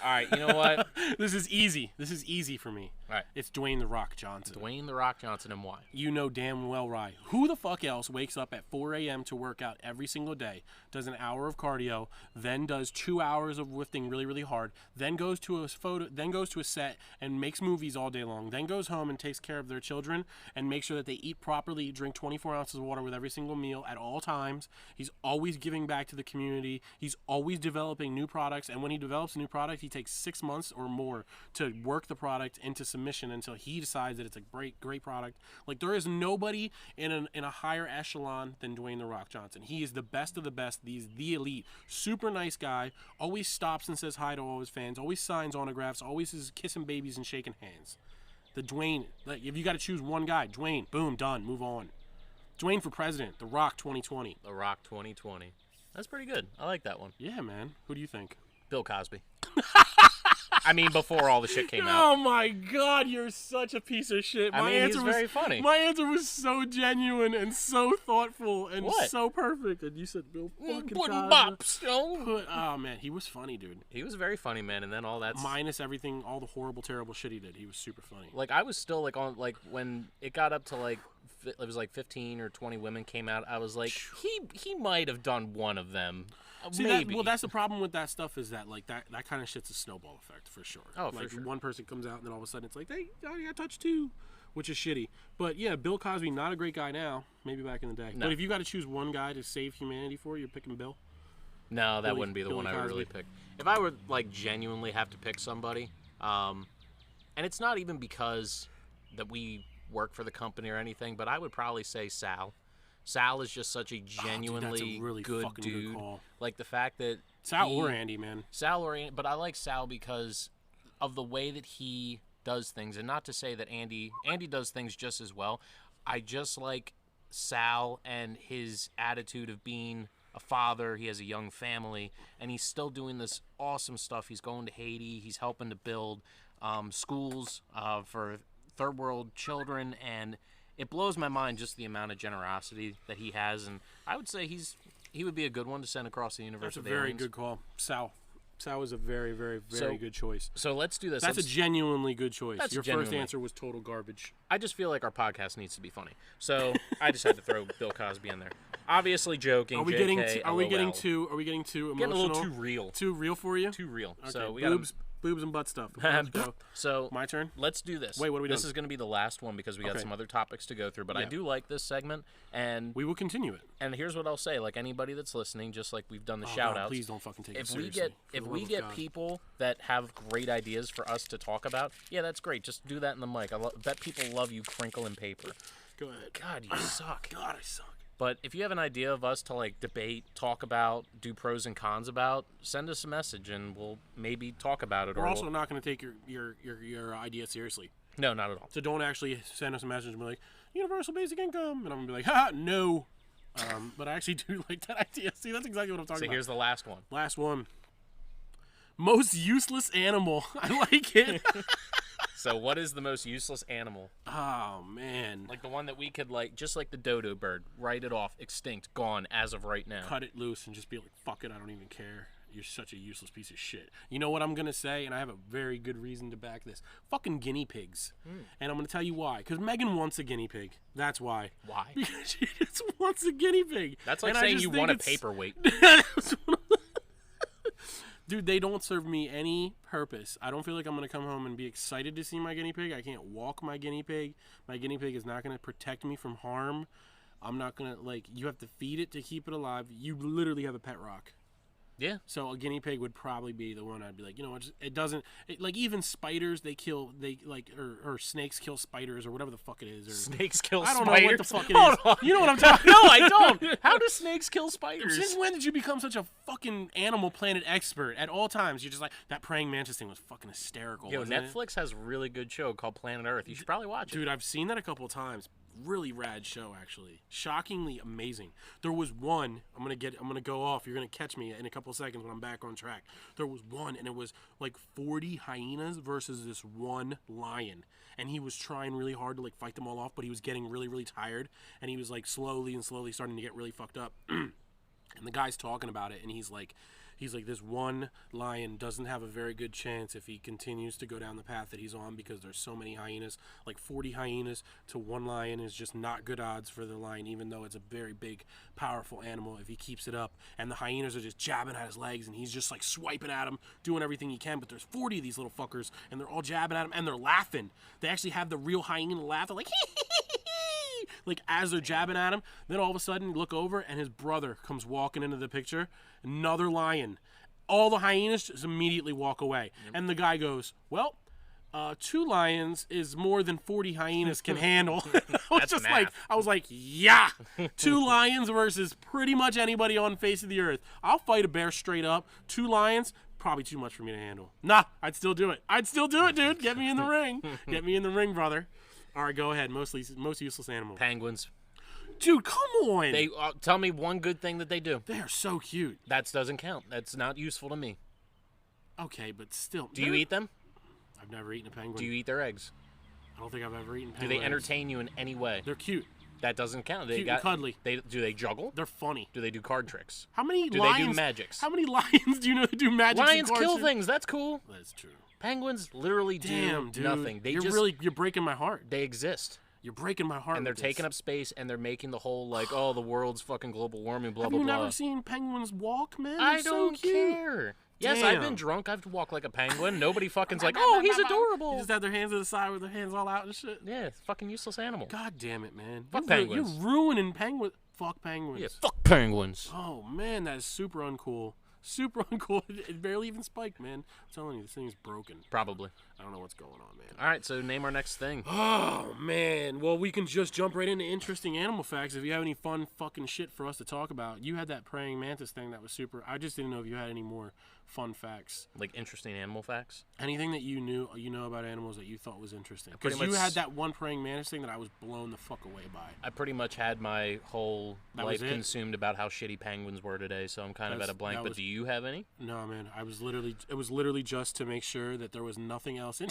All right, you know what? This is easy. This is easy for me. All right. It's Dwayne "The Rock" Johnson. Dwayne "The Rock" Johnson, and why? You know damn well, Rye. Who the fuck else wakes up at 4 a.m. to work out every single day, does an hour of cardio, then does 2 hours of lifting really, really hard, then goes to a set and makes movies all day long, then goes home and takes care of their children and makes sure that they eat properly, drink 24 ounces of water with every single meal at all times. He's always giving back to the community. He's always developing new products, and when he develops a new product, he takes 6 months or more to work the product into submission until he decides that it's a great product. Like, there is nobody in a higher echelon than Dwayne "The Rock" Johnson. He is the best of the best. He's the elite. Super nice guy. Always stops and says hi to all his fans. Always signs autographs. Always is kissing babies and shaking hands. The Dwayne, like, if you got to choose one guy, Dwayne, boom, done, move on. Dwayne for president, The Rock 2020. The Rock 2020. That's pretty good. I like that one. Yeah, man. Who do you think? Bill Cosby. I mean, before all the shit came out. Oh my God, you're such a piece of shit. I mean, he's very funny. My answer was so genuine and so thoughtful and What? so perfect. And you said Bill fucking Putting Cosby. bops, yo. Oh man, he was funny, dude. He was very funny, man, and then all that. Minus everything, all the horrible, terrible shit he did. He was super funny. Like, I was still like on like when it got up to like it was like 15 or 20 women came out. I was like, he might have done one of them. See, Maybe. that's the problem with that stuff is that like that kind of shit's a snowball effect for sure. Oh, for like sure. one person comes out and then all of a sudden it's like, hey, I got touched too, which is shitty. But yeah, Bill Cosby, not a great guy now. Maybe back in the day. No. But if you got to choose one guy to save humanity for, you're picking Bill. No, that Billy- wouldn't be the Billy one I would really Cosby. pick. If I would like genuinely have to pick somebody, and it's not even because that we work for the company or anything, but I would probably say Sal. Sal is just such a genuinely that's a really good fucking good dude. call. Like the fact that Sal or Andy, man. Sal or Andy, but I like Sal because of the way that he does things, and not to say that Andy does things just as well. I just like Sal and his attitude of being a father. He has a young family, and he's still doing this awesome stuff. He's going to Haiti. He's helping to build schools for third world children, and it blows my mind just the amount of generosity that he has. And I would say he would be a good one to send across the universe. That's a very good call. Sal is a very, very, very good choice. So let's do this. That's a genuinely good choice. That's Your first answer was total garbage. I just feel like our podcast needs to be funny, so I just had to throw Bill Cosby in there. Obviously joking. Are we getting too emotional? Getting a little too real. Too real for you? Too real. Okay. So we boobs and butt stuff. So my turn. Let's do this. Wait, what are we doing? This is going to be the last one because we got some other topics to go through. But I do like this segment, and we will continue it. And here's what I'll say: like anybody that's listening, just like we've done the shout outs. Please don't fucking take it seriously. If we get people that have great ideas for us to talk about, yeah, that's great. Just do that in the mic. Bet people love you crinkling paper. Go ahead. God, you suck. God, I suck. But if you have an idea of us to like debate, talk about, do pros and cons about, send us a message and we'll maybe talk about it. We're also not going to take your idea seriously. No, not at all. So don't actually send us a message and be like, universal basic income. And I'm going to be like, ha, no. But I actually do like that idea. See, that's exactly what I'm talking about. So here's the last one. Last one. Most useless animal. I like it. So what is the most useless animal? Oh, man. Like the one that we could, like, just like the dodo bird, write it off, extinct, gone, as of right now. Cut it loose and just be like, fuck it, I don't even care. You're such a useless piece of shit. You know what I'm going to say? And I have a very good reason to back this. Fucking guinea pigs. And I'm going to tell you why. Because Megan wants a guinea pig. That's why. Why? Because she just wants a guinea pig. That's like saying you want a paperweight. Dude, they don't serve me any purpose. I don't feel like I'm going to come home and be excited to see my guinea pig. I can't walk my guinea pig. My guinea pig is not going to protect me from harm. I'm not going to, like, you have to feed it to keep it alive. You literally have a pet rock. Yeah. So a guinea pig would probably be the one I'd be like, you know, it doesn't, like even spiders, or snakes kill spiders or whatever the fuck it is. Or, snakes kill spiders? I don't know what the fuck it is. On. You know what I'm talking about? No, I don't. How do snakes kill spiders? Since when did you become such a fucking Animal Planet expert? At all times, you're just like, that praying mantis thing was fucking hysterical. Yo, Netflix has a really good show called Planet Earth. You should probably watch it. Dude, I've seen that a couple of times. Really rad show, actually. Shockingly amazing. There was one, I'm gonna go off. You're gonna catch me in a couple of seconds when I'm back on track. There was one, and it was like 40 hyenas versus this one lion. And he was trying really hard to like fight them all off, but he was getting really, really tired. And he was like slowly starting to get really fucked up. And the guy's talking about it, and he's like, this one lion doesn't have a very good chance if he continues to go down the path that he's on because there's so many hyenas. Like 40 hyenas to one lion is just not good odds for the lion, even though it's a very big, powerful animal if he keeps it up. And the hyenas are just jabbing at his legs, and he's just like swiping at him, doing everything he can. But there's 40 of these little fuckers, and they're all jabbing at him, and they're laughing. They actually have the real hyena laugh. They're like, like as they're jabbing at him. Then all of a sudden, you look over, and his brother comes walking into the picture. Another lion. All the hyenas just immediately walk away. Yep. And the guy goes, well, 2 lions is more than 40 hyenas can handle. I was like, yeah. 2 lions versus pretty much anybody on the face of the earth. I'll fight a bear straight up. 2 lions, probably too much for me to handle. Nah, I'd still do it. Dude. Get me in the ring. Get me in the ring, brother. All right, go ahead. Most useless animal. Penguins. Dude, come on. They tell me one good thing that they do. They are so cute. That doesn't count. That's not useful to me. Okay, but still. Do you eat them? I've never eaten a penguin. Do you eat their eggs? I don't think I've ever eaten penguin. Do they entertain you in any way? They're cute. That doesn't count. Cute and cuddly. Do they juggle? They're funny. Do they do card tricks? How many do lions? They do magics? How many lions do you know that do magics? Lions kill things. That's cool. That's true. Penguins literally do nothing. You're breaking my heart. They exist. You're breaking my heart. And they're taking up space, and they're making the whole, like, oh, the world's fucking global warming, blah, Have blah, blah. Have you never seen penguins walk, man? I don't care. Yes, I've been drunk. I've walked like a penguin. Nobody fucking's like, oh, he's adorable. You just have their hands to the side with their hands all out and shit. Yeah, it's a fucking useless animal. God damn it, man. Fuck penguins. You're ruining penguins. Fuck penguins. Yeah, fuck penguins. Oh, man, that is super uncool. Super uncool. It barely even spiked, man. I'm telling you, this thing's broken. Probably. I don't know what's going on, man. All right, so name our next thing. Oh, man. Well, we can just jump right into interesting animal facts. If you have any fun fucking shit for us to talk about. You had that praying mantis thing that was super. I just didn't know if you had any more fun facts. Like interesting animal facts? Anything that you know about animals that you thought was interesting. Because you had that one praying mantis thing that I was blown the fuck away by. I pretty much had my whole life consumed about how shitty penguins were today, so I'm kind of at a blank. But do you have any? No, man. It was literally just to make sure that there was nothing else else in.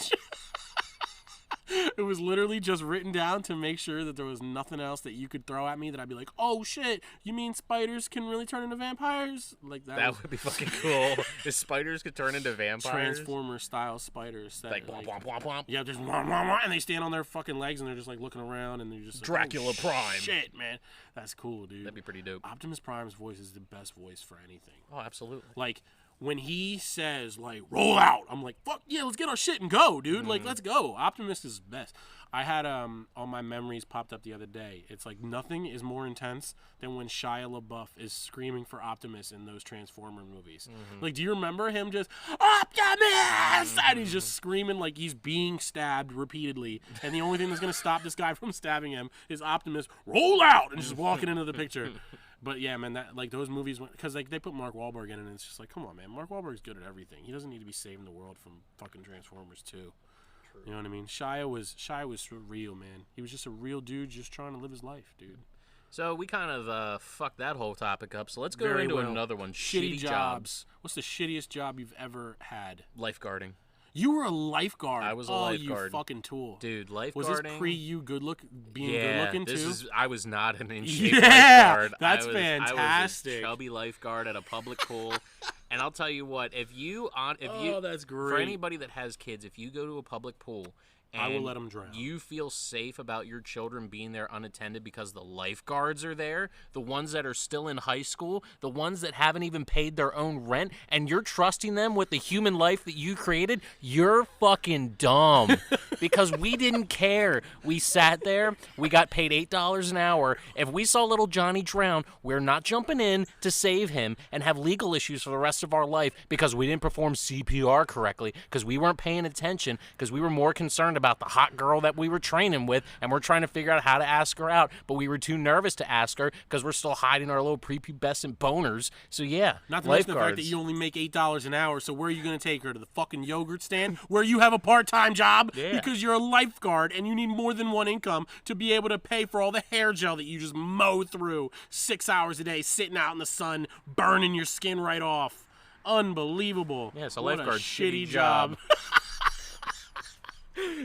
It was literally just written down to make sure that there was nothing else that you could throw at me that I'd be like, oh shit, you mean spiders can really turn into vampires? Like That would be fucking cool. If spiders could turn into vampires. Transformer style spiders. That, Like womp womp womp womp. Yeah, just womp, womp, womp, and they stand on their fucking legs and they're just like looking around and they're just like, Dracula Prime. Shit, man, that's cool, dude. That'd be pretty dope. Optimus Prime's voice is the best voice for anything. Oh, absolutely. Like when he says like roll out, I'm like fuck yeah, let's get our shit and go, dude. Like let's go. Optimus is best. I had all my memories popped up the other day. It's like nothing is more intense than when Shia LaBeouf is screaming for Optimus in those Transformer movies. Like, do you remember him just Optimus? And he's just screaming like he's being stabbed repeatedly, and the only thing that's gonna stop this guy from stabbing him is Optimus roll out and just walking into the picture. But yeah, man, that like those movies, because like they put Mark Wahlberg in, and it's just like, come on, man, Mark Wahlberg's good at everything. He doesn't need to be saving the world from fucking Transformers 2. You know what I mean? Shia was real, man. He was just a real dude just trying to live his life, dude. So we kind of fucked that whole topic up. So let's go into another one. Shitty jobs. What's the shittiest job you've ever had? Lifeguarding. You were a lifeguard. I was a lifeguard. Oh, you fucking tool. Dude, lifeguarding. Was this pre you good looking too? I was not an in-shape lifeguard. That's I fantastic. was a chubby lifeguard at a public pool. And I'll tell you what, that's great. For anybody that has kids, if you go to a public pool and I will let them drown. You feel safe about your children being there unattended because the lifeguards are there, the ones that are still in high school, the ones that haven't even paid their own rent, and you're trusting them with the human life that you created, you're fucking dumb. Because we didn't care. We sat there, we got paid $8 an hour. If we saw little Johnny drown, we're not jumping in to save him and have legal issues for the rest of our life because we didn't perform CPR correctly, because we weren't paying attention, because we were more concerned about the hot girl that we were training with, and we're trying to figure out how to ask her out, but we were too nervous to ask her because we're still hiding our little prepubescent boners. So yeah, not to mention the fact that you only make $8 an hour. So where are you going to take her, to the fucking yogurt stand where you have a part-time job? Yeah. Because you're a lifeguard and you need more than one income to be able to pay for all the hair gel that you just mow through 6 hours a day, sitting out in the sun, burning your skin right off. Unbelievable. Yeah, it's a what lifeguard. A shitty job.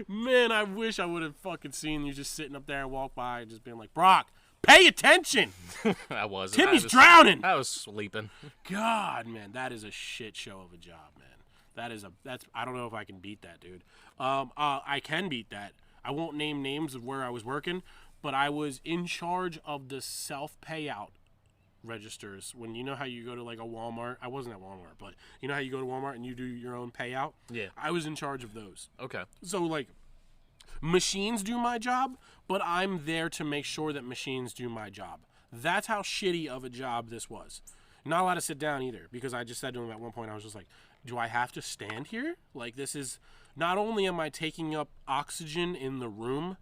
Man, I wish I would have fucking seen you just sitting up there and walk by and just being like, Brock, pay attention. I wasn't. Timmy's drowning. I was sleeping. God, man, that is a shit show of a job, man. That's I don't know if I can beat that, dude. I can beat that. I won't name names of where I was working, but I was in charge of the self-payout registers. When you know how you go to like a Walmart, I wasn't at Walmart, but you know how you go to Walmart and you do your own payout? Yeah. I was in charge of those. Okay. So like machines do my job, but I'm there to make sure that machines do my job. That's how shitty of a job this was. Not allowed to sit down either, because I just said to him at one point, I was just like, do I have to stand here? Like, this is, not only am I taking up oxygen in the room,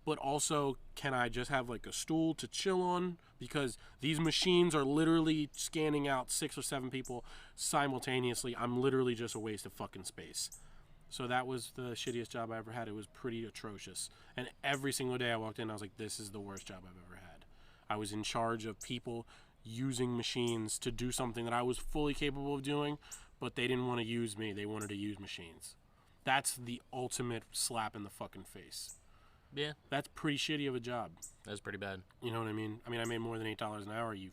but also can I just have like a stool to chill on? Because these machines are literally scanning out 6 or 7 people simultaneously. I'm literally just a waste of fucking space. So that was the shittiest job I ever had. It was pretty atrocious. And every single day I walked in, I was like, this is the worst job I've ever had. I was in charge of people using machines to do something that I was fully capable of doing, but they didn't want to use me. They wanted to use machines. That's the ultimate slap in the fucking face. Yeah. That's pretty shitty of a job. That's pretty bad. You know what I mean? I mean, I made more than $8 an hour, you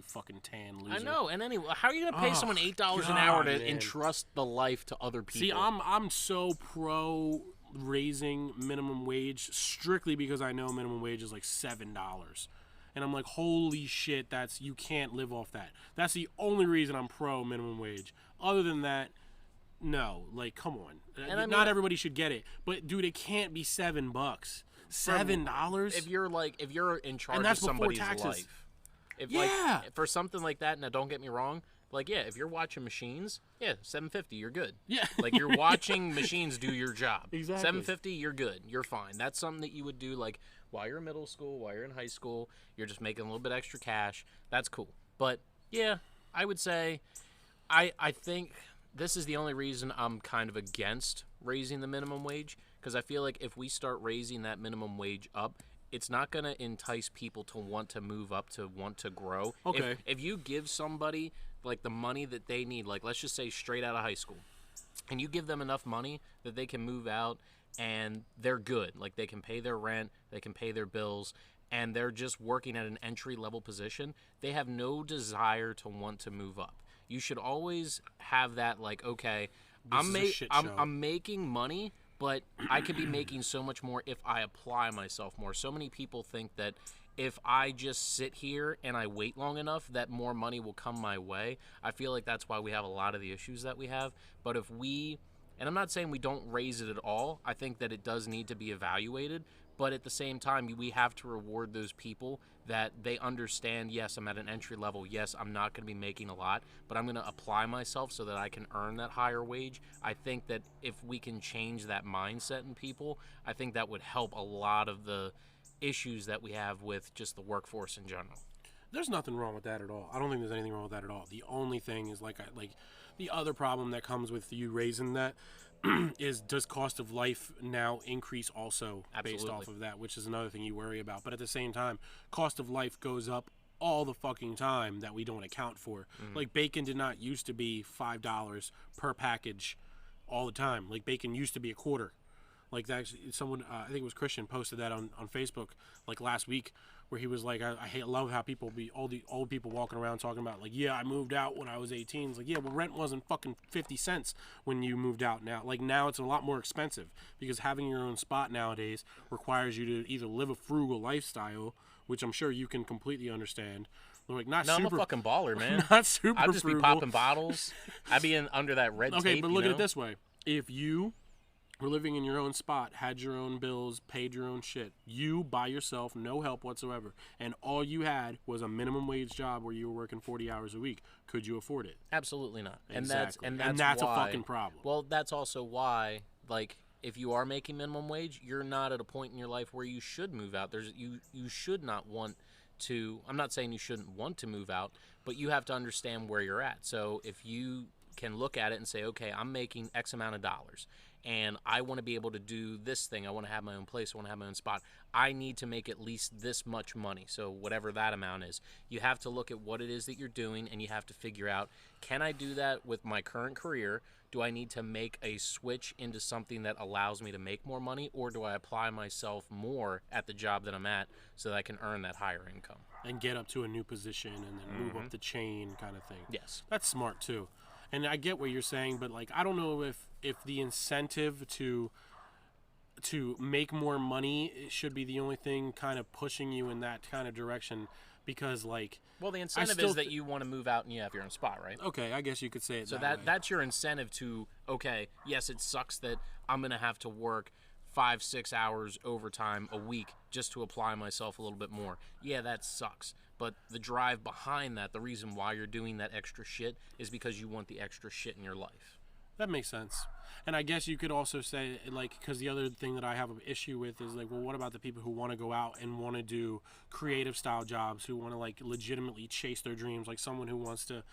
fucking tan loser. I know. And anyway, how are you going to pay someone $8 an hour to entrust the life to other people? See, I'm so pro raising minimum wage strictly because I know minimum wage is like $7. And I'm like, holy shit, you can't live off that. That's the only reason I'm pro minimum wage. Other than that, no, like, come on. And I mean, not everybody should get it, but dude, it can't be $7. $7. If you're in charge and that's of somebody's before taxes. Life. Like, for something like that, now don't get me wrong, like, yeah, if you're watching machines, yeah, $7.50, you're good. Yeah. Like, you're watching machines do your job. Exactly. $7.50, you're good. You're fine. That's something that you would do, like, while you're in middle school, while you're in high school, you're just making a little bit extra cash. That's cool. But, yeah, I would say, I think this is the only reason I'm kind of against raising the minimum wage, because I feel like if we start raising that minimum wage up, it's not going to entice people to want to move up, to want to grow. Okay. If you give somebody, like, the money that they need, like, let's just say straight out of high school, and you give them enough money that they can move out and they're good. Like, they can pay their rent, they can pay their bills, and they're just working at an entry-level position, they have no desire to want to move up. You should always have that, like, okay, I'm making money, but I could be making so much more if I apply myself more. So many people think that if I just sit here and I wait long enough, that more money will come my way. I feel like that's why we have a lot of the issues that we have. But if we, and I'm not saying we don't raise it at all, I think that it does need to be evaluated. But at the same time, we have to reward those people that they understand, yes, I'm at an entry level. Yes, I'm not going to be making a lot, but I'm going to apply myself so that I can earn that higher wage. I think that if we can change that mindset in people, I think that would help a lot of the issues that we have with just the workforce in general. There's nothing wrong with that at all. I don't think there's anything wrong with that at all. The only thing is like the other problem that comes with you raising that is, does cost of life now increase also based off of that, which is another thing you worry about. But at the same time, cost of life goes up all the fucking time that we don't account for. Like, bacon did not used to be $5 per package all the time. Like, bacon used to be a quarter. Like, that, someone, I think it was Christian, posted that on Facebook like last week, where he was like, I love how people all the old people walking around talking about, like, yeah, I moved out when I was 18. It's like, yeah, well, rent wasn't fucking 50 cents when you moved out now. Like, now it's a lot more expensive because having your own spot nowadays requires you to either live a frugal lifestyle, which I'm sure you can completely understand. Like, I'm a fucking baller, man. Not super I'd just frugal. be popping bottles. I'd be under that red tape. Okay, but look at it this way. If you were living in your own spot, had your own bills, paid your own shit, you by yourself, no help whatsoever, and all you had was a minimum wage job where you were working 40 hours a week, could you afford it? Absolutely not. Exactly. And that's why, a fucking problem. Well, that's also why, like, if you are making minimum wage, you're not at a point in your life where you should move out. You should not want to, I'm not saying you shouldn't want to move out, but you have to understand where you're at. So if you can look at it and say, okay, I'm making X amount of dollars, and I want to be able to do this thing. I want to have my own place. I want to have my own spot. I need to make at least this much money. So whatever that amount is, you have to look at what it is that you're doing, and you have to figure out, can I do that with my current career? Do I need to make a switch into something that allows me to make more money, or do I apply myself more at the job that I'm at so that I can earn that higher income? And get up to a new position and then move up the chain kind of thing. Yes. That's smart too. And I get what you're saying, but like, I don't know if the incentive to make more money should be the only thing kind of pushing you in that kind of direction, because like, well, the incentive is that you want to move out and you have your own spot, right? Okay, I guess you could say it so that way. That's your incentive to, okay, yes, it sucks that I'm going to have to work 5-6 hours overtime a week just to apply myself a little bit more. Yeah, that sucks. But the drive behind that, the reason why you're doing that extra shit, is because you want the extra shit in your life. That makes sense. And I guess you could also say, like, because the other thing that I have an issue with is, like, well, what about the people who want to go out and want to do creative style jobs, who want to, like, legitimately chase their dreams, like someone who wants to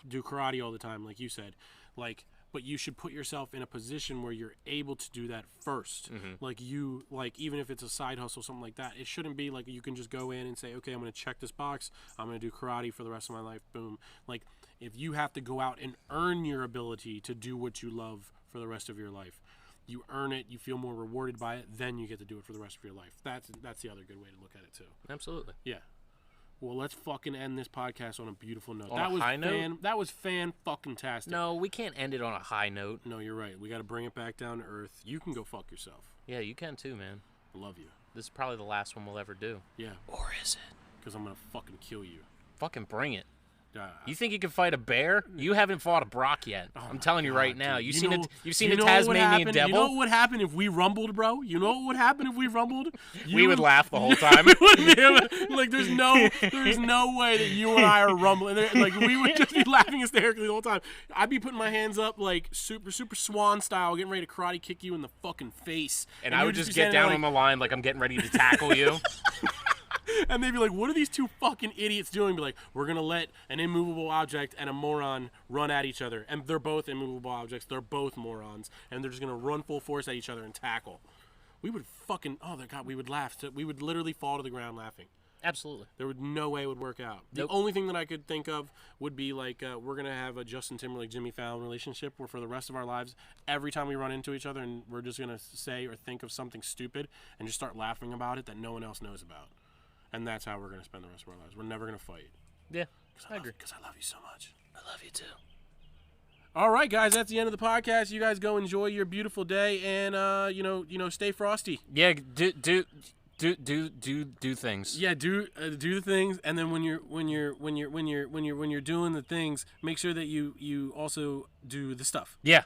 do karate all the time, like you said. Like, but you should put yourself in a position where you're able to do that first. Like, even if it's a side hustle, something like that, it shouldn't be like you can just go in and say, okay, I'm going to check this box, I'm going to do karate for the rest of my life, boom. Like, if you have to go out and earn your ability to do what you love for the rest of your life, you earn it, you feel more rewarded by it, then you get to do it for the rest of your life. That's the other good way to look at it too. Absolutely. Yeah. Well, let's fucking end this podcast on a beautiful note. On a high note? That was fan-fucking-tastic. No, we can't end it on a high note. No, you're right. We got to bring it back down to earth. You can go fuck yourself. Yeah, you can too, man. I love you. This is probably the last one we'll ever do. Yeah. Or is it? Because I'm going to fucking kill you. Fucking bring it. You think you can fight a bear? You haven't fought a Brock yet. I'm telling you right now. You've seen a Tasmanian devil. You know what would happen if we rumbled, bro? You know what would happen if we rumbled? We would laugh the whole time. Like, there's no way that you and I are rumbling. Like, we would just be laughing hysterically the whole time. I'd be putting my hands up like super swan style, getting ready to karate kick you in the fucking face. And I would just get down on the line like I'm getting ready to tackle you. And they'd be like, what are these two fucking idiots doing? Be like, we're going to let an immovable object and a moron run at each other. And they're both immovable objects. They're both morons. And they're just going to run full force at each other and tackle. We would fucking, oh my God, we would laugh. We would literally fall to the ground laughing. Absolutely. There would no way it would work out. Nope. The only thing that I could think of would be like we're gonna have a Justin Timberlake, Jimmy Fallon relationship where for the rest of our lives, every time we run into each other and we're just gonna say or think of something stupid and just start laughing about it that no one else knows about, and that's how we're gonna spend the rest of our lives. We're never gonna fight. Yeah, I agree. Because I love you so much. I love you too. All right, guys, that's the end of the podcast. You guys go enjoy your beautiful day, and stay frosty. Yeah, do things. Yeah, do the things, and then when you're doing the things, make sure that you also do the stuff. Yeah.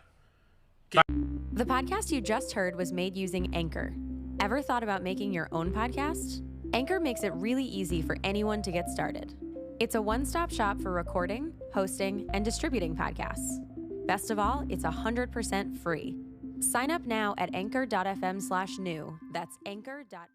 The podcast you just heard was made using Anchor. Ever thought about making your own podcast? Anchor makes it really easy for anyone to get started. It's a one-stop shop for recording, hosting, and distributing podcasts. Best of all, it's 100% free. Sign up now at anchor.fm/new. That's anchor.fm.